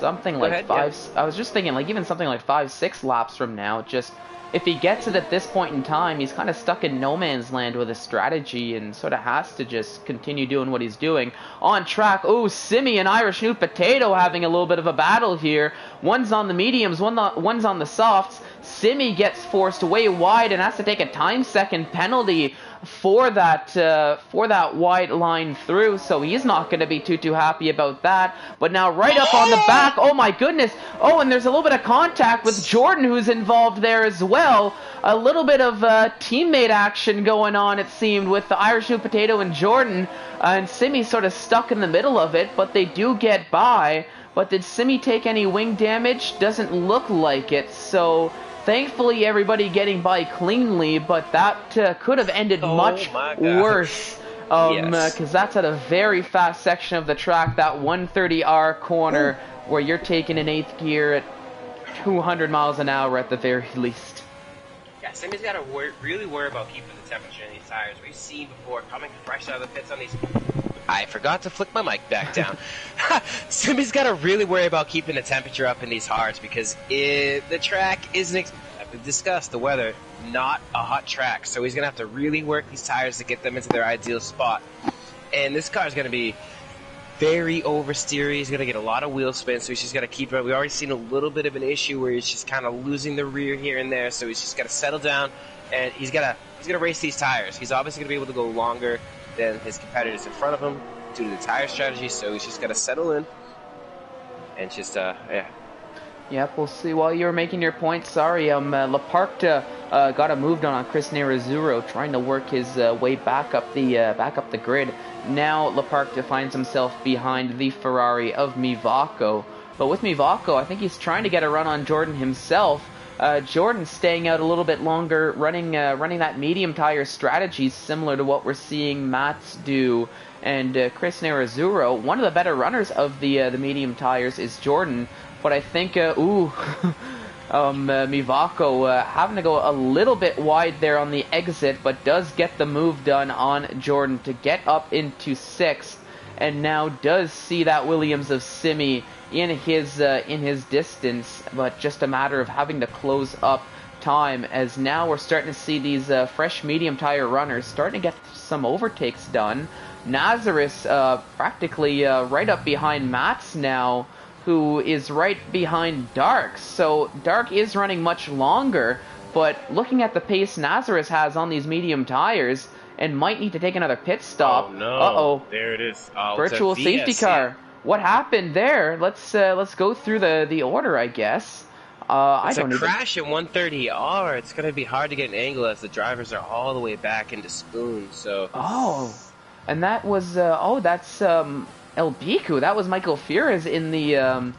something like I was just thinking, like even something like 5-6 laps from now, just if he gets it at this point in time, he's kind of stuck in no man's land with his strategy and sort of has to just continue doing what he's doing. On track, oh, Simi and Irish New Potato having a little bit of a battle here. One's on the mediums, one's on the softs. Simi gets forced way wide and has to take a time-second penalty for that wide line through, so he's not going to be too happy about that. But now right up on the back, oh my goodness, oh, and there's a little bit of contact with Jordan, who's involved there as well. A little bit of teammate action going on, it seemed, with the Irish New Potato and Jordan, and Simi sort of stuck in the middle of it, but they do get by. But did Simi take any wing damage? Doesn't look like it, so thankfully everybody getting by cleanly, but that could have ended much worse, because that's at a very fast section of the track, that 130R corner, where you're taking in 8th gear at 200 miles an hour at the very least. Yeah, Simi's got to really worry about keeping the temperature in these tires. We've seen before, coming fresh out of the pits on these... I forgot to flick my mic back down. Simi's got to really worry about keeping the temperature up in these hards, because the track isn't... We've discussed the weather, not a hot track, so he's going to have to really work these tires to get them into their ideal spot. And this car is going to be very oversteery. He's going to get a lot of wheel spin, so he's just got to keep it. We've already seen a little bit of an issue where he's just kind of losing the rear here and there, so he's just got to settle down, and he's got to race these tires. He's obviously going to be able to go longer than his competitors in front of him due to the tire strategy, so he's just got to settle in and just, yeah. Yep, we'll see. While you were making your point, sorry, Laparta got a moved on Chris Nerazzurro, trying to work his way back up the grid. Now Laparta finds himself behind the Ferrari of Mivako. But with Mivako, I think he's trying to get a run on Jordan himself. Jordan staying out a little bit longer, running that medium tire strategy, similar to what we're seeing Mats do. And Chris Nerazzurro, one of the better runners of the medium tires is Jordan. But I think, Mivako having to go a little bit wide there on the exit, but does get the move done on Jordan to get up into 6th, and now does see that Williams of Simi in his distance, but just a matter of having to close up time, as now we're starting to see these fresh medium tire runners starting to get some overtakes done. Nazareth practically right up behind Mats now, who is right behind Dark. So Dark is running much longer, but looking at the pace Nazareth has on these medium tires, and might need to take another pit stop. Oh no! Uh-oh. There it is. Oh, virtual safety car. What happened there? Let's go through the order, I guess. It's a crash at 130R. It's going to be hard to get an angle as the drivers are all the way back into Spoon. So. Oh, and that was that's El Biku. That was Michael Fierez in the in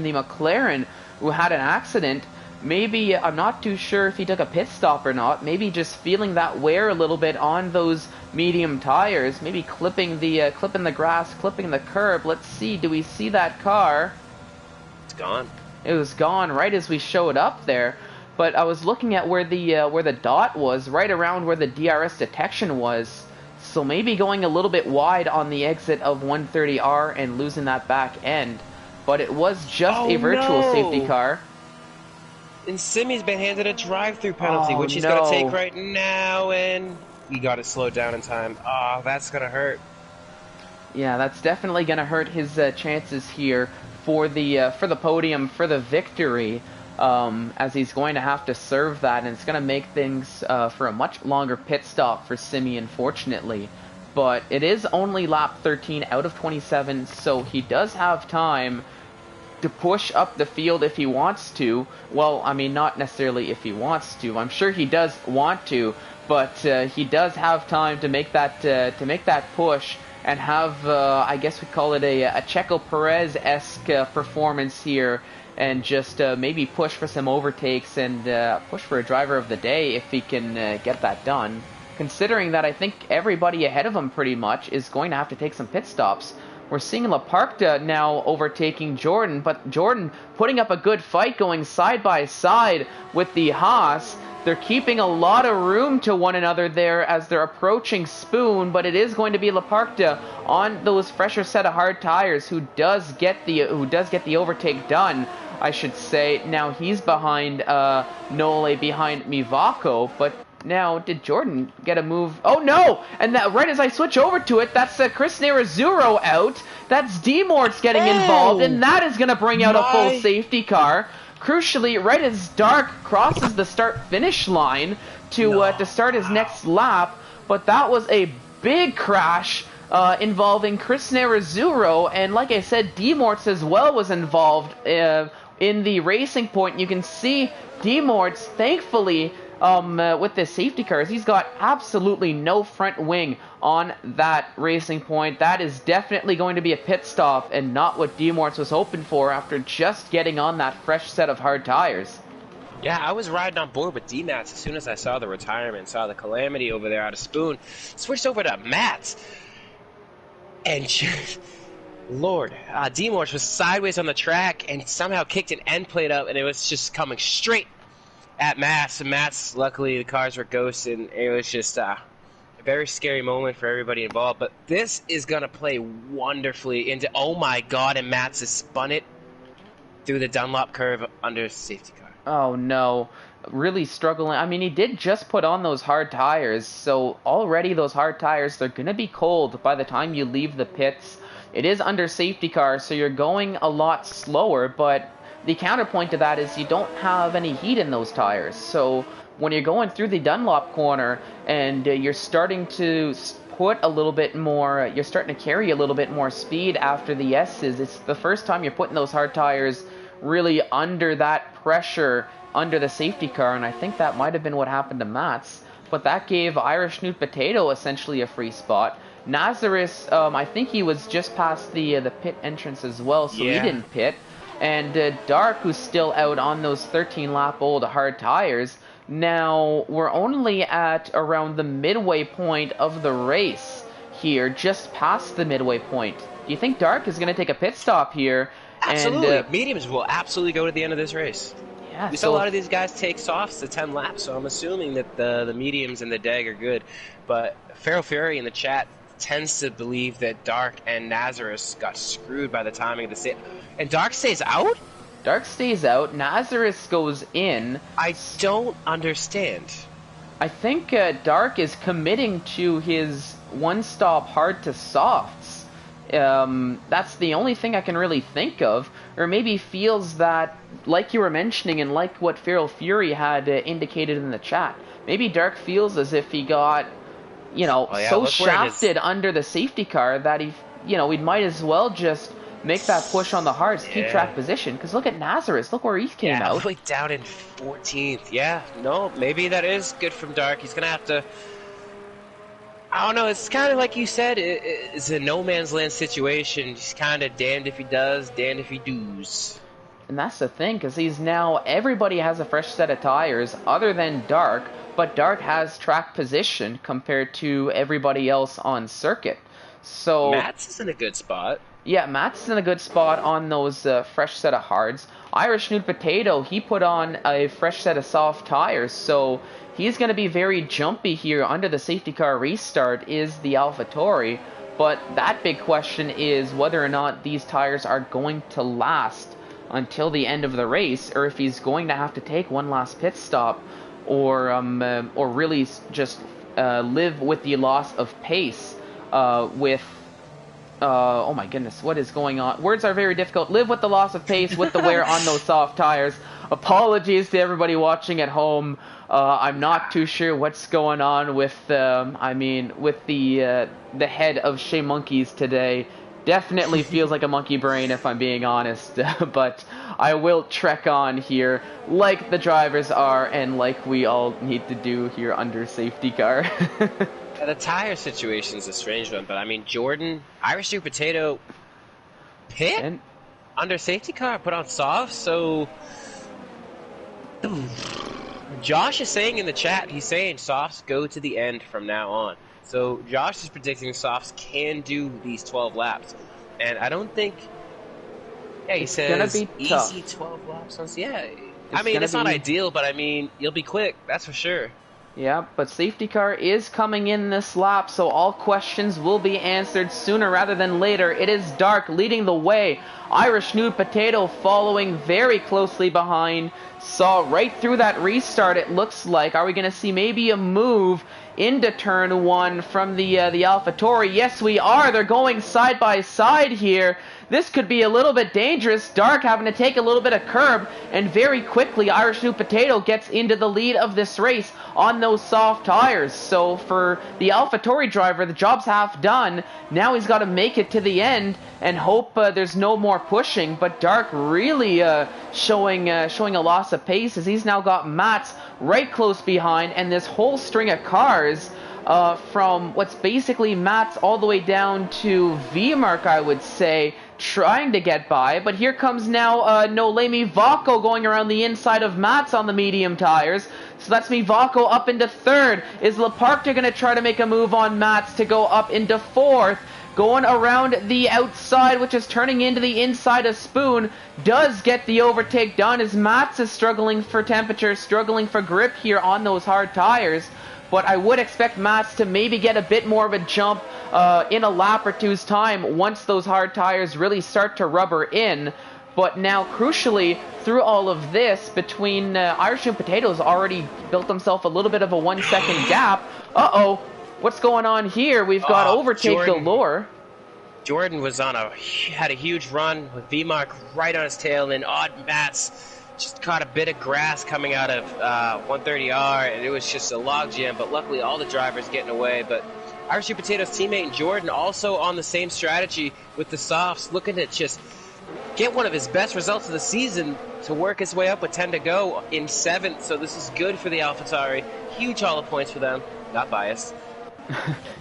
the McLaren, who had an accident. maybe, I'm not too sure if he took a pit stop or not, maybe just feeling that wear a little bit on those medium tires, maybe clipping the grass, clipping the curb. Let's see, do we see that car? It's gone. It was gone right as we showed up there. But I was looking at where the dot was, right around where the DRS detection was. So maybe going a little bit wide on the exit of 130R and losing that back end. But it was just a virtual safety car. And Simi's been handed a drive-through penalty, which he's going to take right now, and he got it slowed down in time. Oh, that's going to hurt. Yeah, that's definitely going to hurt his chances here for the podium, for the victory. As he's going to have to serve that, and it's going to make things for a much longer pit stop for Simi, unfortunately. But it is only lap 13 out of 27, so he does have time to push up the field if he wants to. Well, I mean, not necessarily if he wants to. I'm sure he does want to, but he does have time to make that push and have, I guess we call it a Checo Perez-esque performance here. And just maybe push for some overtakes and push for a driver of the day if he can get that done. Considering that I think everybody ahead of him pretty much is going to have to take some pit stops. We're seeing Laparta now overtaking Jordan, but Jordan putting up a good fight going side by side with the Haas. They're keeping a lot of room to one another there as they're approaching Spoon, but it is going to be Laparta on those fresher set of hard tires who does get the overtake done, I should say. Now he's behind Nole, behind Mivako, but now did Jordan get a move? Oh no! And that right as I switch over to it, that's Chris Nerazzurro out. That's D-Mort's getting involved, and that is going to bring out a full safety car. Crucially, right as Dark crosses the start-finish line to start his next lap, but that was a big crash involving Chris Nerazzurro, and like I said, D-Morts as well was involved in the racing point. You can see D-Morts, thankfully, with the safety cars, he's got absolutely no front wing on that racing point. That is definitely going to be a pit stop and not what D-Morts was hoping for after just getting on that fresh set of hard tires. Yeah, I was riding on board with D-Mats as soon as I saw the retirement, saw the calamity over there out of Spoon. Switched over to Mats. And Lord, D-Morts was sideways on the track and somehow kicked an end plate up, and it was just coming straight at Mats. And Mats, luckily, the cars were ghosts, and it was just a very scary moment for everybody involved. But this is going to play wonderfully into, oh my god, and Mats has spun it through the Dunlop curve under safety car. Oh no, really struggling. I mean, he did just put on those hard tires, so already those hard tires, they're going to be cold by the time you leave the pits. It is under safety car, so you're going a lot slower, but the counterpoint to that is you don't have any heat in those tires. So when you're going through the Dunlop corner and you're starting to put a little bit more, you're starting to carry a little bit more speed after the S's, it's the first time you're putting those hard tires really under that pressure under the safety car, and I think that might have been what happened to Mats. But that gave Irish Newt Potato essentially a free spot. Nazareth, I think he was just past the pit entrance as well, so he didn't pit. And Dark, who's still out on those 13-lap-old hard tires. Now, we're only at around the midway point of the race here, just past the midway point. Do you think Dark is going to take a pit stop here? Absolutely. And, mediums will absolutely go to the end of this race. Yeah, we saw a lot of these guys take softs to 10 laps, so I'm assuming that the mediums and the DAG are good. But Feral Fury in the chat tends to believe that Dark and Nazareth got screwed by the timing of the state. And Dark stays out? Dark stays out. Nazareth goes in. I don't understand. I think Dark is committing to his one-stop hard to softs. That's the only thing I can really think of. Or maybe feels that, like you were mentioning and like what Feral Fury had indicated in the chat, maybe Dark feels as if he got, so shafted under the safety car that he might as well just make that push on the hards, keep track position. Because look at Nazareth, look where he came out. All the way down in 14th. Yeah, no, maybe that is good from Dark. He's going to have to, I don't know, it's kind of like you said, it's a no man's land situation. He's kind of damned if he does, damned if he does. that's the thing, because everybody has a fresh set of tires other than Dark, but Dark has track position compared to everybody else on circuit. So Mats is in a good spot. yeah, Matt's in a good spot on those fresh set of hards. Irish Nude Potato, he put on a fresh set of soft tires, so he's going to be very jumpy here under the safety car restart is the AlphaTauri. But that big question is whether or not these tires are going to last until the end of the race, or if he's going to have to take one last pit stop, or really just live with the loss of pace oh my goodness, what is going on? Words are very difficult. Live with the loss of pace with the wear on those soft tires. Apologies to everybody watching at home. I'm not too sure what's going on with, with the head of Shea Monkeys today. Definitely feels like a monkey brain if I'm being honest, but I will trek on here like the drivers are and like we all need to do here under safety car. The tire situation is a strange one, but I mean, Jordan, Irish Nude Potato, pit under safety car, put on softs. So Josh is saying in the chat, he's saying softs go to the end from now on. So Josh is predicting softs can do these 12 laps, and I don't think. Yeah, he says easy 12 laps. Yeah, I mean it's not ideal, but I mean you'll be quick, that's for sure. Yeah, but safety car is coming in this lap, so all questions will be answered sooner rather than later. It is Dark leading the way. Irish Nude Potato following very closely behind. Saw right through that restart, it looks like. Are we going to see maybe a move into turn one from the AlphaTauri? Yes, we are. They're going side by side here. This could be a little bit dangerous. Dark having to take a little bit of curb, and very quickly Irish Nude Potato gets into the lead of this race on those soft tires. So for the AlphaTauri driver, the job's half done. Now he's got to make it to the end and hope there's no more pushing. But Dark really showing a loss of pace as he's now got Mats right close behind, and this whole string of cars from what's basically Mats all the way down to V-Mark, I would say, trying to get by. But here comes now Nolemi Vaco going around the inside of Mats on the medium tires. So that's Vaco up into third. Is Leparcta going to try to make a move on Mats to go up into fourth? Going around the outside, which is turning into the inside of Spoon, does get the overtake done as Mats is struggling for temperature, struggling for grip here on those hard tires. But I would expect Mats to maybe get a bit more of a jump in a lap or two's time once those hard tires really start to rubber in. But now, crucially, through all of this, between Irish Nude Potato's already built himself a little bit of a 1 second gap. Uh-oh, what's going on here? We've got overtake galore. Jordan was had a huge run with V-Mark right on his tail, and odd Mats just caught a bit of grass coming out of 130R, and it was just a logjam, but luckily all the drivers getting away. But Irish Nude Potato's teammate Jordan also on the same strategy with the softs, looking to just get one of his best results of the season to work his way up with 10 to go in 7th. So this is good for the AlphaTauri. Huge haul of points for them. Not biased.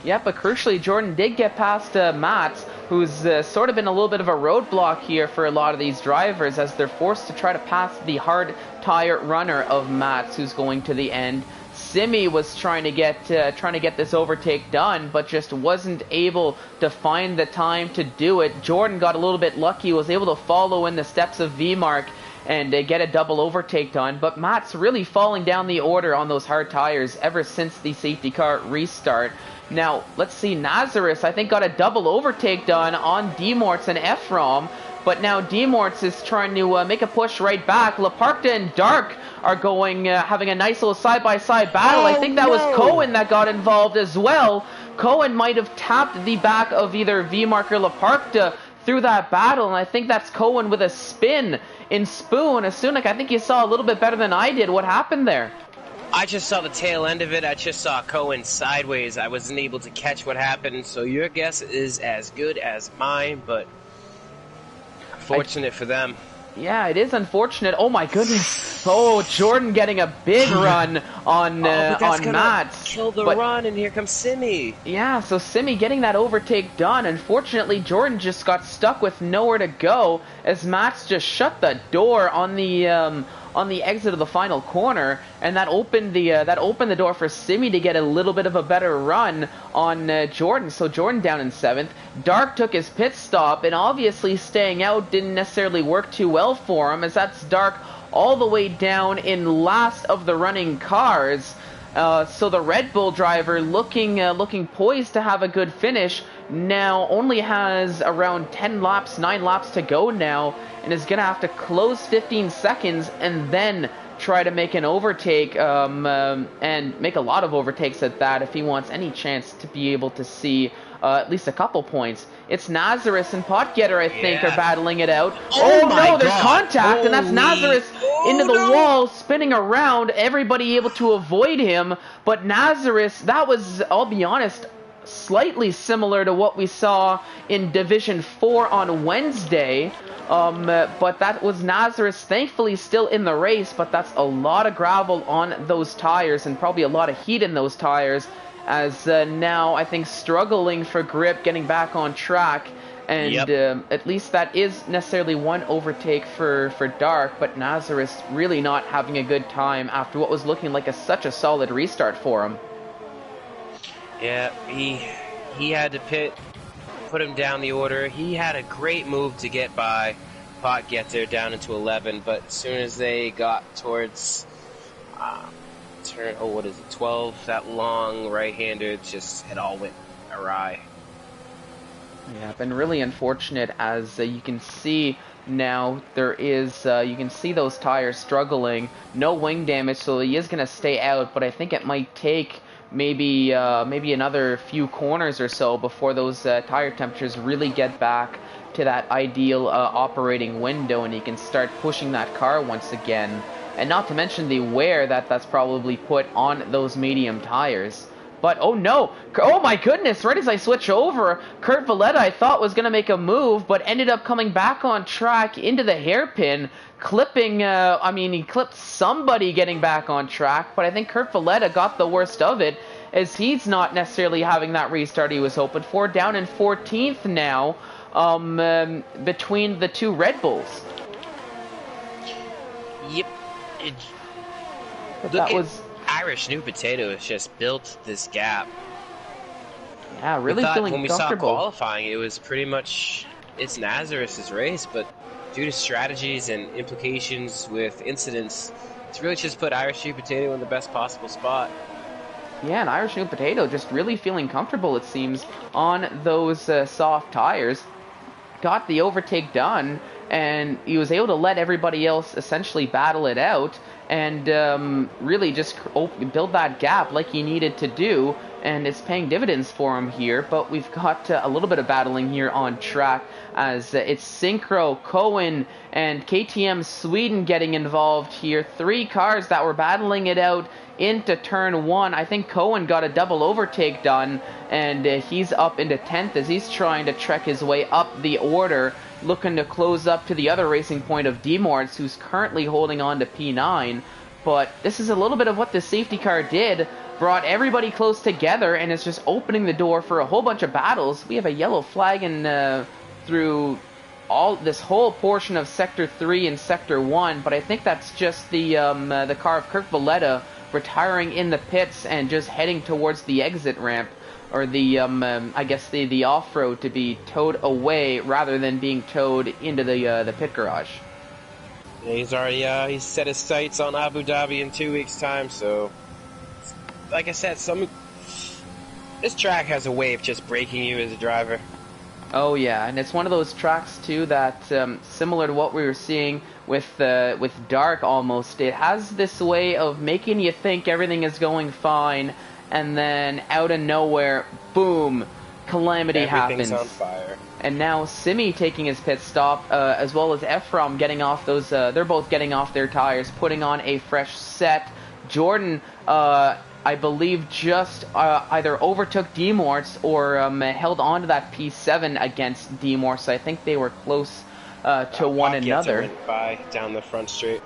Yeah, but crucially, Jordan did get past Mats, who's sort of been a little bit of a roadblock here for a lot of these drivers as they're forced to try to pass the hard tire runner of Mats, who's going to the end. Simi was trying to get this overtake done, but just wasn't able to find the time to do it. Jordan got a little bit lucky, was able to follow in the steps of V-Mark and get a double overtake done. But Matt's really falling down the order on those hard tires ever since the safety car restart. Now, let's see, Nazareth, I think, got a double overtake done on Demorts and Ephraim. But now Demorts is trying to make a push right back. Leparcta and Dark are going, having a nice little side-by-side battle. I think that was Cohen that got involved as well. Cohen might have tapped the back of either V-Mark or Leparcta through that battle, and I think that's Cohen with a spin in Spoon. Asunik, I think you saw a little bit better than I did. What happened there? I just saw the tail end of it. I just saw Cohen sideways. I wasn't able to catch what happened, so your guess is as good as mine, but fortunate for them. Yeah, it is unfortunate. Oh my goodness! Oh, Jordan getting a big run on but that's gonna Mats. kill the run, and here comes Simi. Yeah, so Simi getting that overtake done. Unfortunately, Jordan just got stuck with nowhere to go as Mats just shut the door on the exit of the final corner, and that opened the door for Simi to get a little bit of a better run on Jordan. So Jordan down in 7th. Dark took his pit stop, and obviously staying out didn't necessarily work too well for him, as that's Dark all the way down in last of the running cars. So the Red Bull driver looking poised to have a good finish now only has around 9 laps to go now, and is going to have to close 15 seconds and then try to make an overtake and make a lot of overtakes at that if he wants any chance to be able to see at least a couple points. It's Nazareth and Potgetter, I think, are battling it out. Oh no, there's contact, and that's Nazareth into the wall, spinning around, everybody able to avoid him. But Nazareth, that was, I'll be honest, slightly similar to what we saw in Division 4 on Wednesday. But that was Nazareth, thankfully still in the race, but that's a lot of gravel on those tires and probably a lot of heat in those tires, as now I think struggling for grip, getting back on track. And at least that is necessarily one overtake for Dark, but Nazareth really not having a good time after what was looking like such a solid restart for him. Yeah, he had to put him down the order. He had a great move to get by Potgetter down into 11, but as soon as they got towards turn, 12, that long right-hander, just it all went awry. Yeah, been really unfortunate, as you can see now there is, you can see those tires struggling. No wing damage, so he is going to stay out, but I think it might take maybe another few corners or so before those tire temperatures really get back to that ideal operating window and he can start pushing that car once again. And not to mention the wear that's probably put on those medium tires. But oh no, oh my goodness, right as I switch over, Kurt Valletta I thought was going to make a move, but ended up coming back on track into the hairpin, clipping, he clipped somebody getting back on track, but I think Kurt Valletta got the worst of it, as he's not necessarily having that restart he was hoping for, down in 14th now, between the two Red Bulls. Yep. That was... Irish New Potato has just built this gap. Yeah, really feeling when we comfortable. saw qualifying, it was pretty much it's Nazareth's race, but due to strategies and implications with incidents, it's really just put Irish New Potato in the best possible spot. Yeah, and Irish New Potato just really feeling comfortable, it seems, on those soft tires. Got the overtake done, and he was able to let everybody else essentially battle it out, and really just build that gap like he needed to do, and it's paying dividends for him here. But we've got a little bit of battling here on track, as it's Synchro, Cohen, and KTM Sweden getting involved here. 3 cars that were battling it out into turn 1. I think Cohen got a double overtake done, and he's up into 10th as he's trying to trek his way up the order, looking to close up to the other racing point of Demorts, who's currently holding on to P9. But this is a little bit of what the safety car did, brought everybody close together, and it's just opening the door for a whole bunch of battles. We have a yellow flag in through all this whole portion of Sector 3 and Sector 1, but I think that's just the car of Kurt Valletta retiring in the pits and just heading towards the exit ramp, or the I guess the off-road, to be towed away rather than being towed into the pit garage. Yeah, he's already he's set his sights on Abu Dhabi in 2 weeks' time. So, like I said, this track has a way of just breaking you as a driver. Oh yeah, and it's one of those tracks too that similar to what we were seeing with Dark almost. It has this way of making you think everything is going fine, and then out of nowhere, boom, calamity happens. Everything's on fire. And now Simi taking his pit stop, as well as Ephraim getting off those. They're both getting off their tires, putting on a fresh set. Jordan, I believe, just either overtook Demorts or held on to that P7 against Demorts. I think they were close to one another. Went by down the front straight.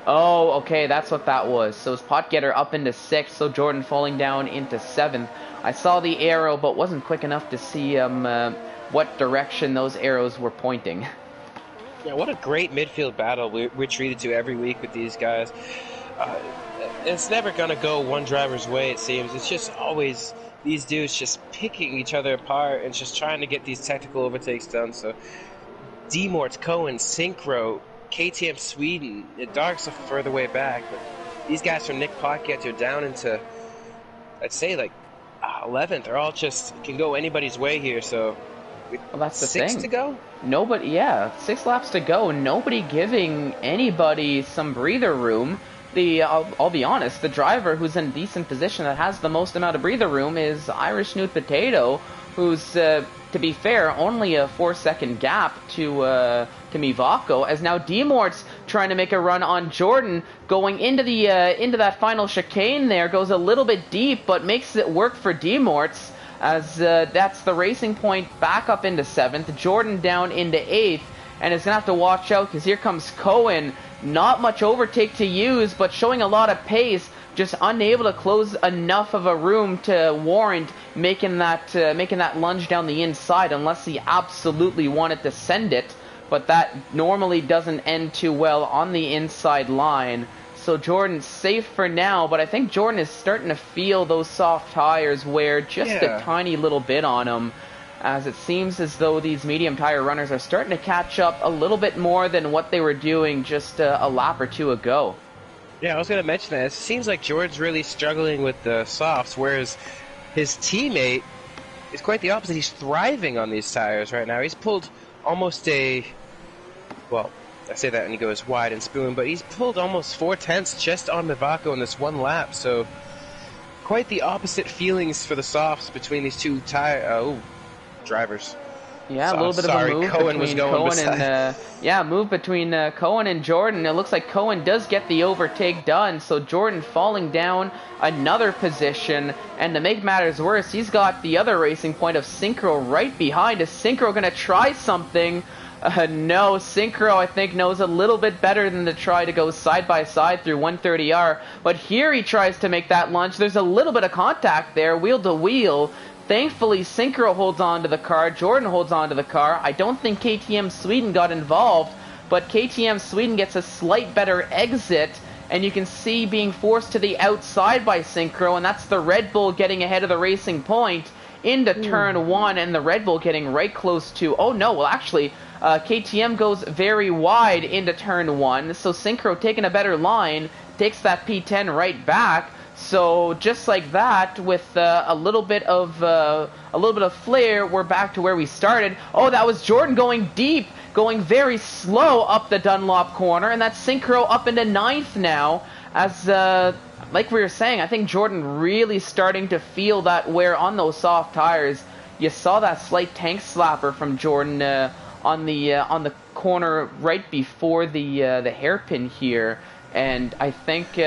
Oh, okay, that's what that was. So it's Potgetter up into 6th, so Jordan falling down into 7th. I saw the arrow, but wasn't quick enough to see what direction those arrows were pointing. Yeah, what a great midfield battle we're treated to every week with these guys. It's never going to go one driver's way, it seems. It's just always these dudes just picking each other apart and just trying to get these technical overtakes done. So D-Morts, Cohen, Synchro, KTM Sweden, Dark's a further way back, but these guys from Nick Potgetter down into, I'd say, like 11th, are all just can go anybody's way here. So well, that's the 6 thing. to go. Nobody, yeah, 6 laps to go. Nobody giving anybody some breather room. I'll be honest, the driver who's in a decent position that has the most amount of breather room is Irish Newt Potato, who's, to be fair, only a 4-second gap to Mivako, as now D-Mort's trying to make a run on Jordan, going into into that final chicane there, goes a little bit deep, but makes it work for D-Mort's, as that's the racing point back up into 7th, Jordan down into 8th, and is going to have to watch out, because here comes Cohen. Not much overtake to use, but showing a lot of pace, just unable to close enough of a room to warrant making that lunge down the inside, unless he absolutely wanted to send it. But that normally doesn't end too well on the inside line. So Jordan's safe for now, but I think Jordan is starting to feel those soft tires wear just a tiny little bit on him, as it seems as though these medium tire runners are starting to catch up a little bit more than what they were doing just a lap or two ago. Yeah, I was going to mention that. It seems like Jordan's really struggling with the softs, whereas his teammate is quite the opposite. He's thriving on these tires right now. He's pulled almost well, I say that and he goes wide and spoon, but he's pulled almost 4/10 just on Mivako in this one lap, so quite the opposite feelings for the softs between these two drivers. Yeah, a little bit of a move Cohen between Cohen and move between Cohen and Jordan. It looks like Cohen does get the overtake done, so Jordan falling down another position, and to make matters worse, he's got the other racing point of Synchro right behind. Is Synchro going to try something? No, Synchro I think knows a little bit better than to try to go side by side through 130R, but here he tries to make that lunge. There's a little bit of contact there, wheel to wheel. Thankfully, Synchro holds on to the car, Jordan holds on to the car. I don't think KTM Sweden got involved, but KTM Sweden gets a slight better exit, and you can see being forced to the outside by Synchro, and that's the Red Bull getting ahead of the racing point into turn 1, and the Red Bull getting right close to... Oh no, well actually, KTM goes very wide into turn 1, so Synchro taking a better line, takes that P10 right back. So just like that, with a little bit of flair, we're back to where we started. Oh, that was Jordan going deep, going very slow up the Dunlop corner, and that's Synchro up into 9th now. As like we were saying, I think Jordan really starting to feel that wear on those soft tires. You saw that slight tank slapper from Jordan on the corner right before the hairpin here, and I think.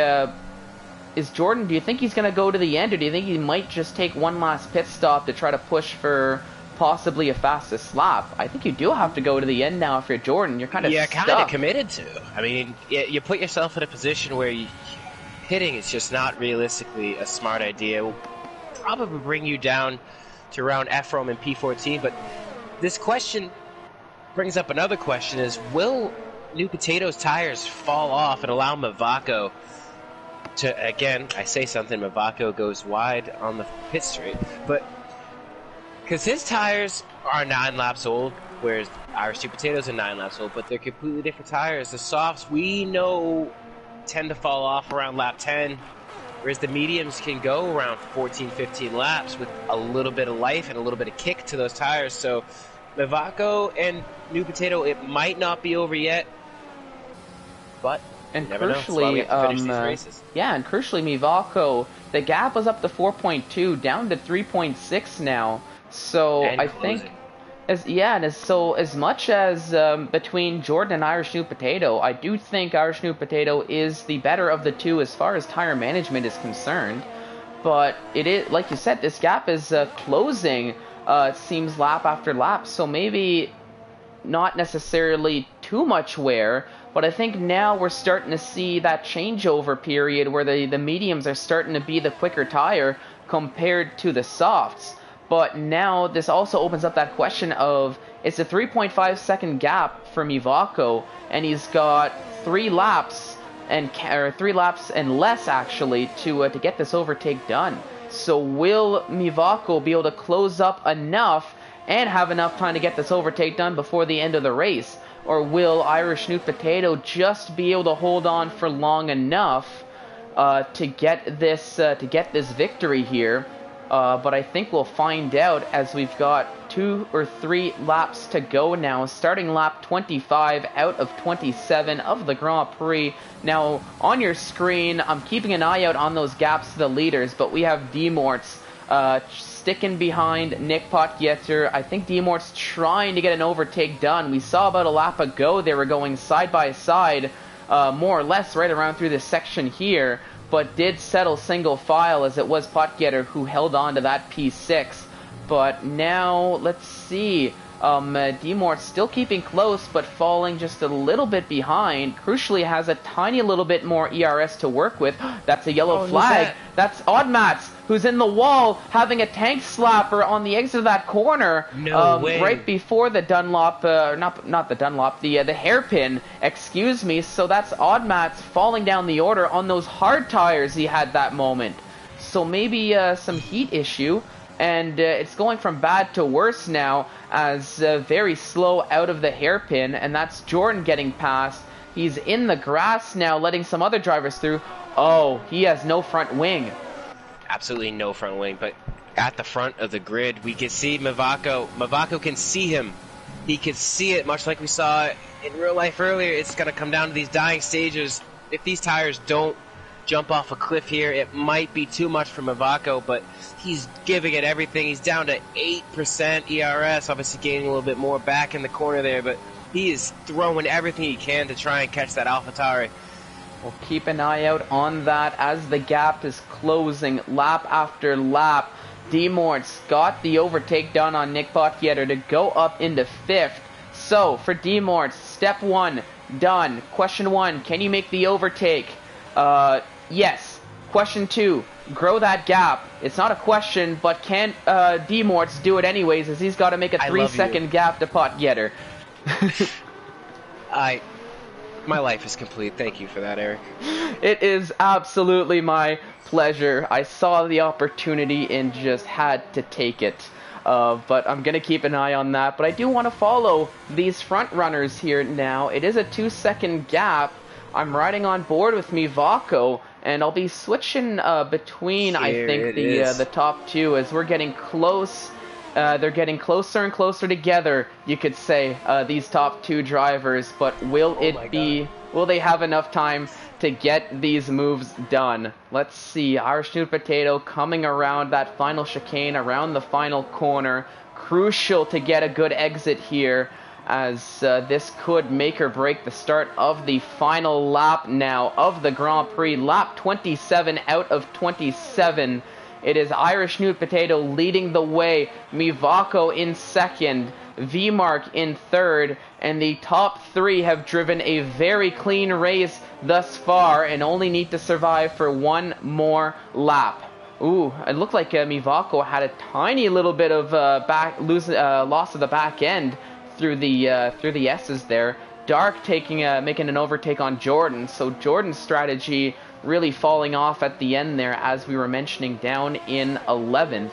Is Jordan, do you think he's going to go to the end, or do you think he might just take one last pit stop to try to push for possibly a fastest lap? I think you do have to go to the end now if you're Jordan. You're kind of stuck. Kind of committed to. I mean, you put yourself in a position where hitting is just not realistically a smart idea. It will probably bring you down to around Ephraim and P14, but this question brings up another question is, will New Potato's tires fall off and allow Mivako to, again, I say something, Mivako goes wide on the pit straight, but because his tires are 9 laps old, whereas Irish Sweet Potatoes are 9 laps old, but they're completely different tires. The softs, we know, tend to fall off around lap 10, whereas the mediums can go around 14, 15 laps with a little bit of life and a little bit of kick to those tires. So Mivako and New Potato, it might not be over yet, but and crucially, and crucially, Mivako, the gap was up to 4.2, down to 3.6 now. So and I think, as much as between Jordan and Irish New Potato, I do think Irish New Potato is the better of the two as far as tire management is concerned. But it is, like you said, this gap is closing. It seems lap after lap. So maybe not necessarily too much wear, but I think now we're starting to see that changeover period where the mediums are starting to be the quicker tire compared to the softs. But now this also opens up that question of, it's a 3.5 second gap for Mivako, and he's got 3 laps and 3 laps and less actually to get this overtake done. So will Mivako be able to close up enough and have enough time to get this overtake done before the end of the race? Or will Irish Snoot Potato just be able to hold on for long enough to get this victory here? But I think we'll find out as we've got 2 or 3 laps to go now. Starting lap 25 out of 27 of the Grand Prix. Now, on your screen, I'm keeping an eye out on those gaps to the leaders, but we have Demorts sticking behind Nick Potgieter. I think Demorts trying to get an overtake done. We saw about a lap ago they were going side by side, more or less right around through this section here, but did settle single file as it was Potgieter who held on to that P6. But now, let's see, Demort still keeping close, but falling just a little bit behind. Crucially, has a tiny little bit more ERS to work with. That's a yellow flag. That's Oddmats, who's in the wall, having a tank slapper on the exit of that corner. No way. Right before the Dunlop, not the Dunlop, the hairpin, excuse me. So that's Oddmats falling down the order on those hard tires he had that moment. So maybe some heat issue. And it's going from bad to worse now, as very slow out of the hairpin, and that's Jordan getting past. He's in the grass now, letting some other drivers through. Oh, he has no front wing. Absolutely no front wing, but at the front of the grid, we can see Mivako. Mivako can see him. He can see it, much like we saw in real life earlier. It's going to come down to these dying stages. If these tires don't jump off a cliff here, it might be too much for Mivako, but he's giving it everything. He's down to 8% ERS, obviously gaining a little bit more back in the corner there, but he is throwing everything he can to try and catch that AlphaTauri. We'll keep an eye out on that as the gap is closing lap after lap. Demorts got the overtake done on Nick Potgieter to go up into 5th. So, for Demorts, step 1, done. Question 1, can you make the overtake? Yes. Question 2, grow that gap. It's not a question, but can Demorts do it anyways, as he's got to make a 3-second gap to Potgieter. My life is complete. Thank you for that, Eric. It is absolutely my pleasure. I saw the opportunity and just had to take it. But I'm going to keep an eye on that. But I do want to follow these front runners here now. It is a 2-second gap. I'm riding on board with Mivako, and I'll be switching between, I think, the top 2 as we're getting close. They're getting closer and closer together, you could say, these top 2 drivers. But will they have enough time to get these moves done? Let's see. Irish Snoot Potato coming around that final chicane, around the final corner. Crucial to get a good exit here, as this could make or break the start of the final lap now of the Grand Prix. Lap 27 out of 27. It is Irish Snoot Potato leading the way, Mivako in 2nd, V-Mark in 3rd, and the top 3 have driven a very clean race thus far and only need to survive for 1 more lap. Ooh, it looked like Mivako had a tiny little bit of loss of the back end through the S's there. Dark making an overtake on Jordan, so Jordan's strategy really falling off at the end there, as we were mentioning, down in 11th.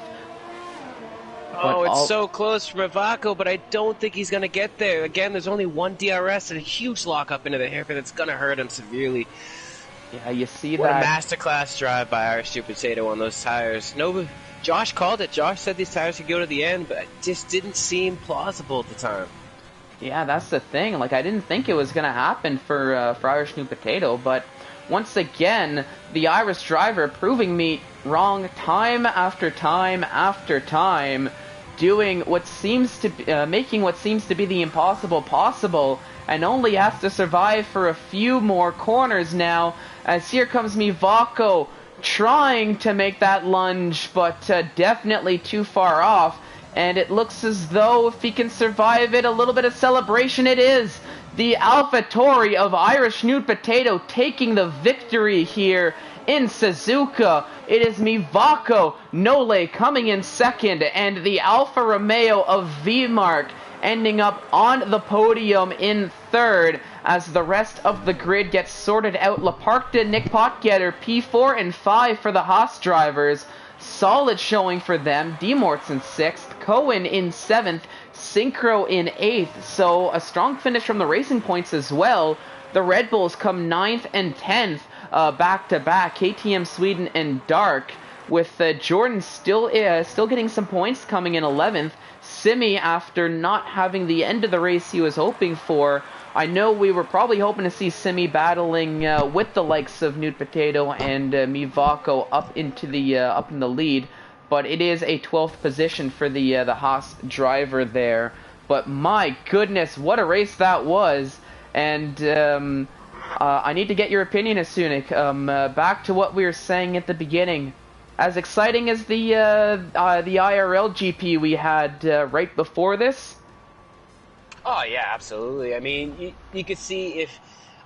Oh, it's so close for Mivako, but I don't think he's going to get there. Again, there's only 1 DRS and a huge lockup into the hairpin that's going to hurt him severely. Yeah, you see what that. A masterclass drive by Irish Snoot Potato on those tires. No, Josh called it. Josh said these tires could go to the end, but it just didn't seem plausible at the time. Yeah, that's the thing. Like, I didn't think it was going to happen for Irish Snoot Potato, but once again, the Irish driver proving me wrong time after time after time, doing what seems to be, making what seems to be the impossible possible, and only has to survive for a few more corners now, as here comes Mivako trying to make that lunge, but definitely too far off. and it looks as though if he can survive it, a little bit of celebration it is. The AlphaTauri of Irish Nude Potato taking the victory here in Suzuka. It is Mivako Nole coming in second, and the Alfa Romeo of V-Mark ending up on the podium in third as the rest of the grid gets sorted out. Laparkta, Nick Potgetter, P4 and 5 for the Haas drivers. Solid showing for them. Demortz in 6th, Cohen in 7th, Synchro in 8th. So a strong finish from the Racing Points as well. The Red Bulls come 9th and 10th back-to-back. KTM Sweden and Dark, with Jordan still getting some points, coming in 11th. Simi, after not having the end of the race he was hoping for. I know we were probably hoping to see Simi battling with the likes of Nude Potato and Mivako up in the lead, but it is a 12th position for the Haas driver there. But my goodness, what a race that was! And I need to get your opinion, Asunik. Back to what we were saying at the beginning. As exciting as the IRL GP we had right before this. Oh yeah, absolutely. I mean, you could see if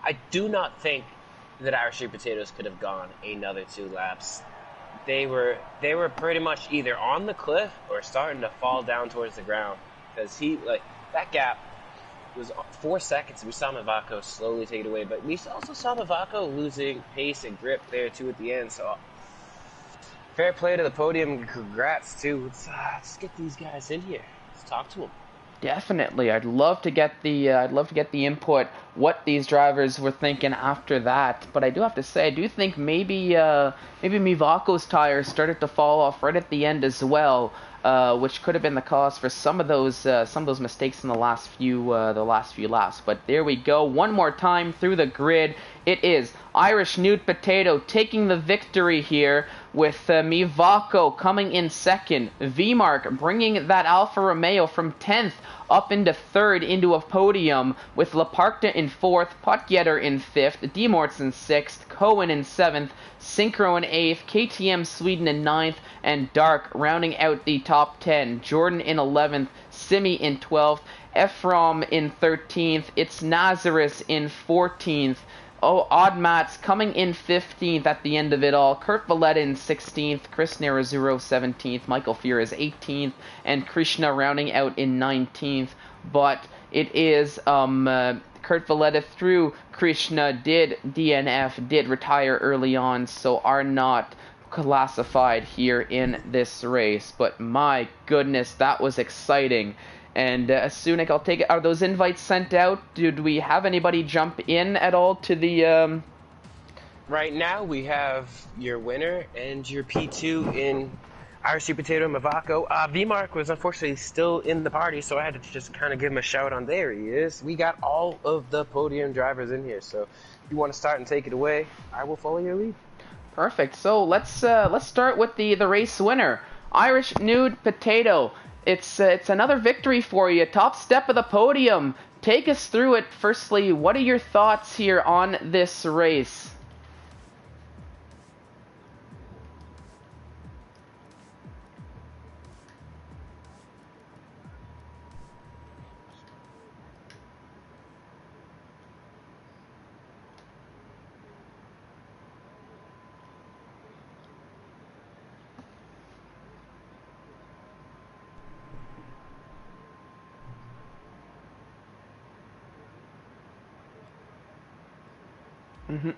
I do not think that Irish Sweet Potatoes could have gone another 2 laps. They were pretty much either on the cliff or starting to fall down towards the ground, because that gap was 4 seconds. We saw Mivako slowly take it away, but we also saw Mivako losing pace and grip there too at the end. So fair play to the podium. Congrats too. Let's get these guys in here. Let's talk to them. Definitely, I'd love to get the input, what these drivers were thinking after that. But I do have to say, I do think maybe Mivako's tires started to fall off right at the end as well, which could have been the cause for some of those mistakes in the last few laps. But there we go, one more time through the grid. It is Irish Nude Potato taking the victory here, with Mivako coming in second. V-Mark bringing that Alfa Romeo from 10th up into 3rd into a podium, with Laparkta in 4th, Potgetter in 5th, Demortz in 6th, Cohen in 7th, Synchro in 8th, KTM Sweden in 9th, and Dark rounding out the top 10. Jordan in 11th, Simi in 12th, Ephraim in 13th, It's Nazareth in 14th, Odd Mats coming in 15th at the end of it all. Kurt Valletta in 16th, Chris Nerazzurro 17th, Michael Fear is 18th, and Krishna rounding out in 19th. But it is Kurt Valletta through Krishna did DNF, did retire early on, so are not classified here in this race. But my goodness, that was exciting. And Sunik, I'll take it. Are those invites sent out? Did we have anybody jump in at all to the... Right now, we have your winner and your P2 in Irish Sweet Potato Mivako. V-Mark was unfortunately still in the party, so I had to just kind of give him a shout on. There he is. We got all of the podium drivers in here, so if you want to start and take it away, I will follow your lead. Perfect. So let's start with the race winner, Irish Nude Potato. It's another victory for you. Top step of the podium. Take us through it. Firstly, what are your thoughts here on this race? Mm-hmm.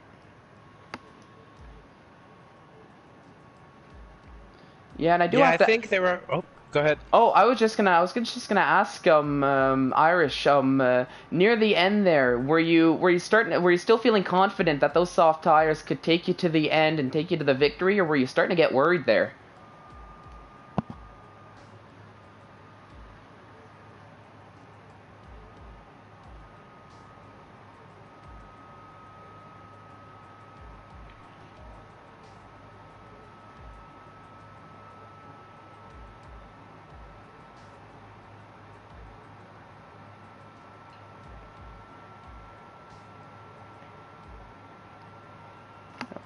Yeah, and I do have to... I think there were... Oh, go ahead. Oh, I was just gonna ask Irish, near the end there, were you still feeling confident that those soft tires could take you to the end and take you to the victory, or were you starting to get worried there?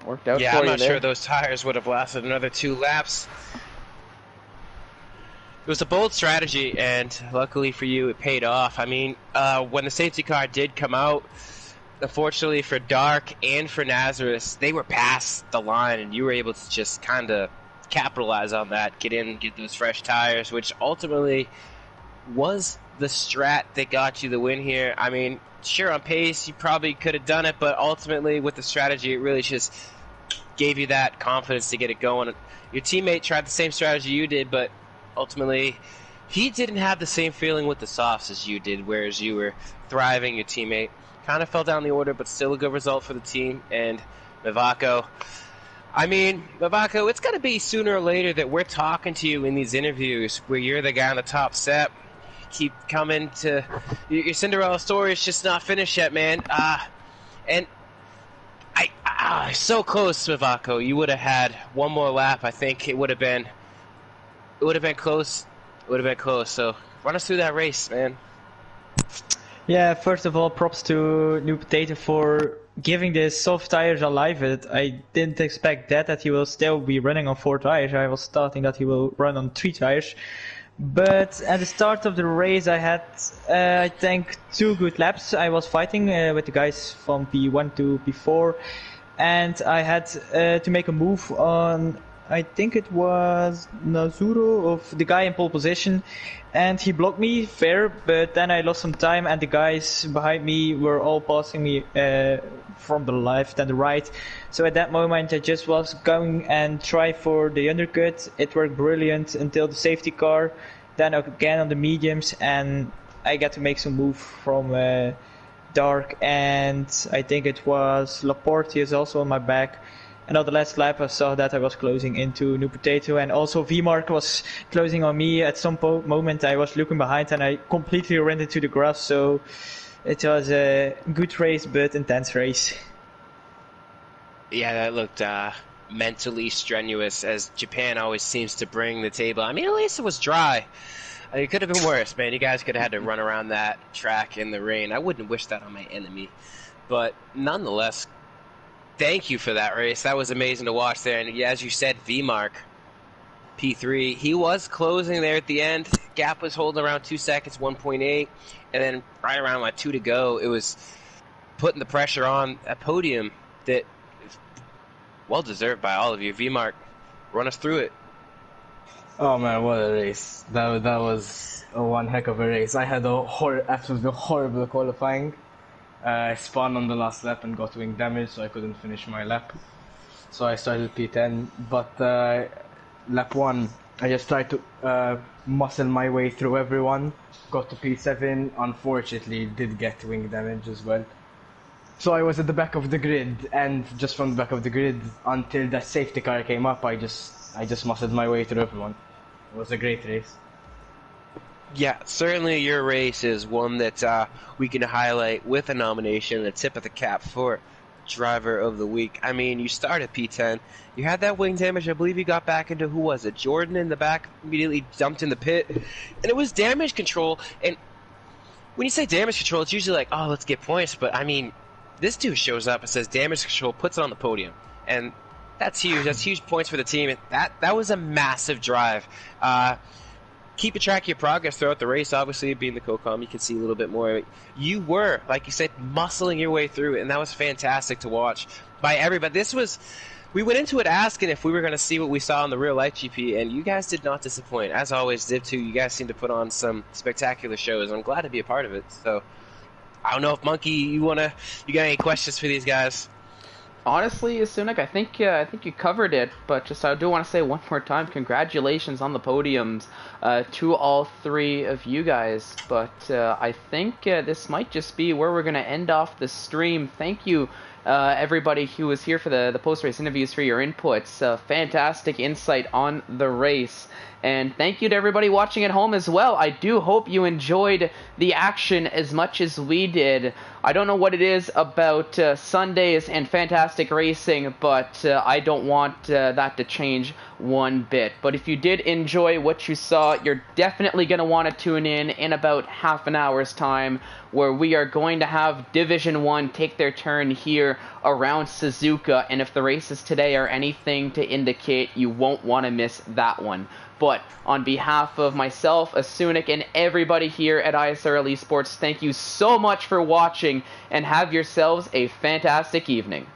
Worked out for you there. I'm not sure those tires would have lasted another 2 laps. It was a bold strategy, and luckily for you, it paid off. I mean, when the safety car did come out, unfortunately for Dark and for Nazareth, they were past the line, and you were able to just kind of capitalize on that, get in, get those fresh tires, which ultimately was the strat that got you the win here. I mean, sure, on pace, you probably could have done it, but ultimately with the strategy, it really just gave you that confidence to get it going. Your teammate tried the same strategy you did, but ultimately he didn't have the same feeling with the softs as you did, whereas you were thriving. Your teammate kind of fell down the order, but still a good result for the team. And Mivako, it's got to be sooner or later that we're talking to you in these interviews where you're the guy on the top step. Keep coming to your Cinderella story is just not finished yet, man. And so close, Mivako. You would have had one more lap. I think it would have been close. It would have been close. So run us through that race, man. Yeah, first of all, props to New Potato for giving the soft tires a live. I didn't expect that he will still be running on 4 tires. I was thoughting that he will run on 3 tires. But at the start of the race, I had, I think, 2 good laps. I was fighting with the guys from P1 to P4, and I had to make a move on, I think it was Nazuro, of the guy in pole position, and he blocked me fair, but then I lost some time, and the guys behind me were all passing me from the left and the right. So at that moment I just was going and try for the undercut. It worked brilliant until the safety car, then again on the mediums, and I got to make some move from Dark, and I think it was Laporte is also on my back. And on the last lap I saw that I was closing into New Potato, and also V-Mark was closing on me. At some moment I was looking behind and I completely ran into the grass, so it was a good race but intense race. Yeah, that looked mentally strenuous, as Japan always seems to bring the table. I mean, at least it was dry. It could have been worse, man. You guys could have had to run around that track in the rain. I wouldn't wish that on my enemy. But nonetheless, thank you for that race. That was amazing to watch there. And as you said, V-Mark, P3, he was closing there at the end. Gap was holding around 2 seconds, 1.8. And then right around 2 to go, it was putting the pressure on a podium that is well deserved by all of you. V-Mark, run us through it. Oh man, what a race. That was one heck of a race. I had absolutely horrible qualifying. I spun on the last lap and got wing damage, so I couldn't finish my lap. So I started P10, but lap 1, I just tried to muscle my way through everyone. Got to P7, unfortunately did get wing damage as well. So I was at the back of the grid, and just from the back of the grid until that safety car came up, I just muscled my way through everyone. It was a great race. Yeah, certainly your race is one that we can highlight with a nomination, a tip of the cap for Driver of the Week. I mean, you started P10, you had that wing damage, I believe you got back into, who was it, Jordan in the back, immediately dumped in the pit, and it was damage control. And when you say damage control, it's usually like, oh, let's get points, but I mean, this dude shows up and says damage control, puts it on the podium, and that's huge. That's huge points for the team. And that was a massive drive. Keeping track of your progress throughout the race, obviously, being the co-com, you can see a little bit more. You were, like you said, muscling your way through it, and that was fantastic to watch by everybody. We went into it asking if we were going to see what we saw in the real life GP, and you guys did not disappoint. As always, Div 2, you guys seem to put on some spectacular shows. I'm glad to be a part of it. So, I don't know if Monkey, you got any questions for these guys? Honestly, Sunak, I think you covered it, but just I do want to say one more time, congratulations on the podiums to all 3 of you guys. But I think this might just be where we're going to end off the stream. Thank you, everybody who was here for the post-race interviews, for your inputs. Fantastic insight on the race. And thank you to everybody watching at home as well. I do hope you enjoyed the action as much as we did. I don't know what it is about Sundays and fantastic racing, but I don't want that to change one bit. But if you did enjoy what you saw, you're definitely going to want to tune in about half an hour's time, where we are going to have Division 1 take their turn here around Suzuka, and if the races today are anything to indicate, you won't want to miss that one. But on behalf of myself, Asunik, and everybody here at ISRL Esports, thank you so much for watching, and have yourselves a fantastic evening.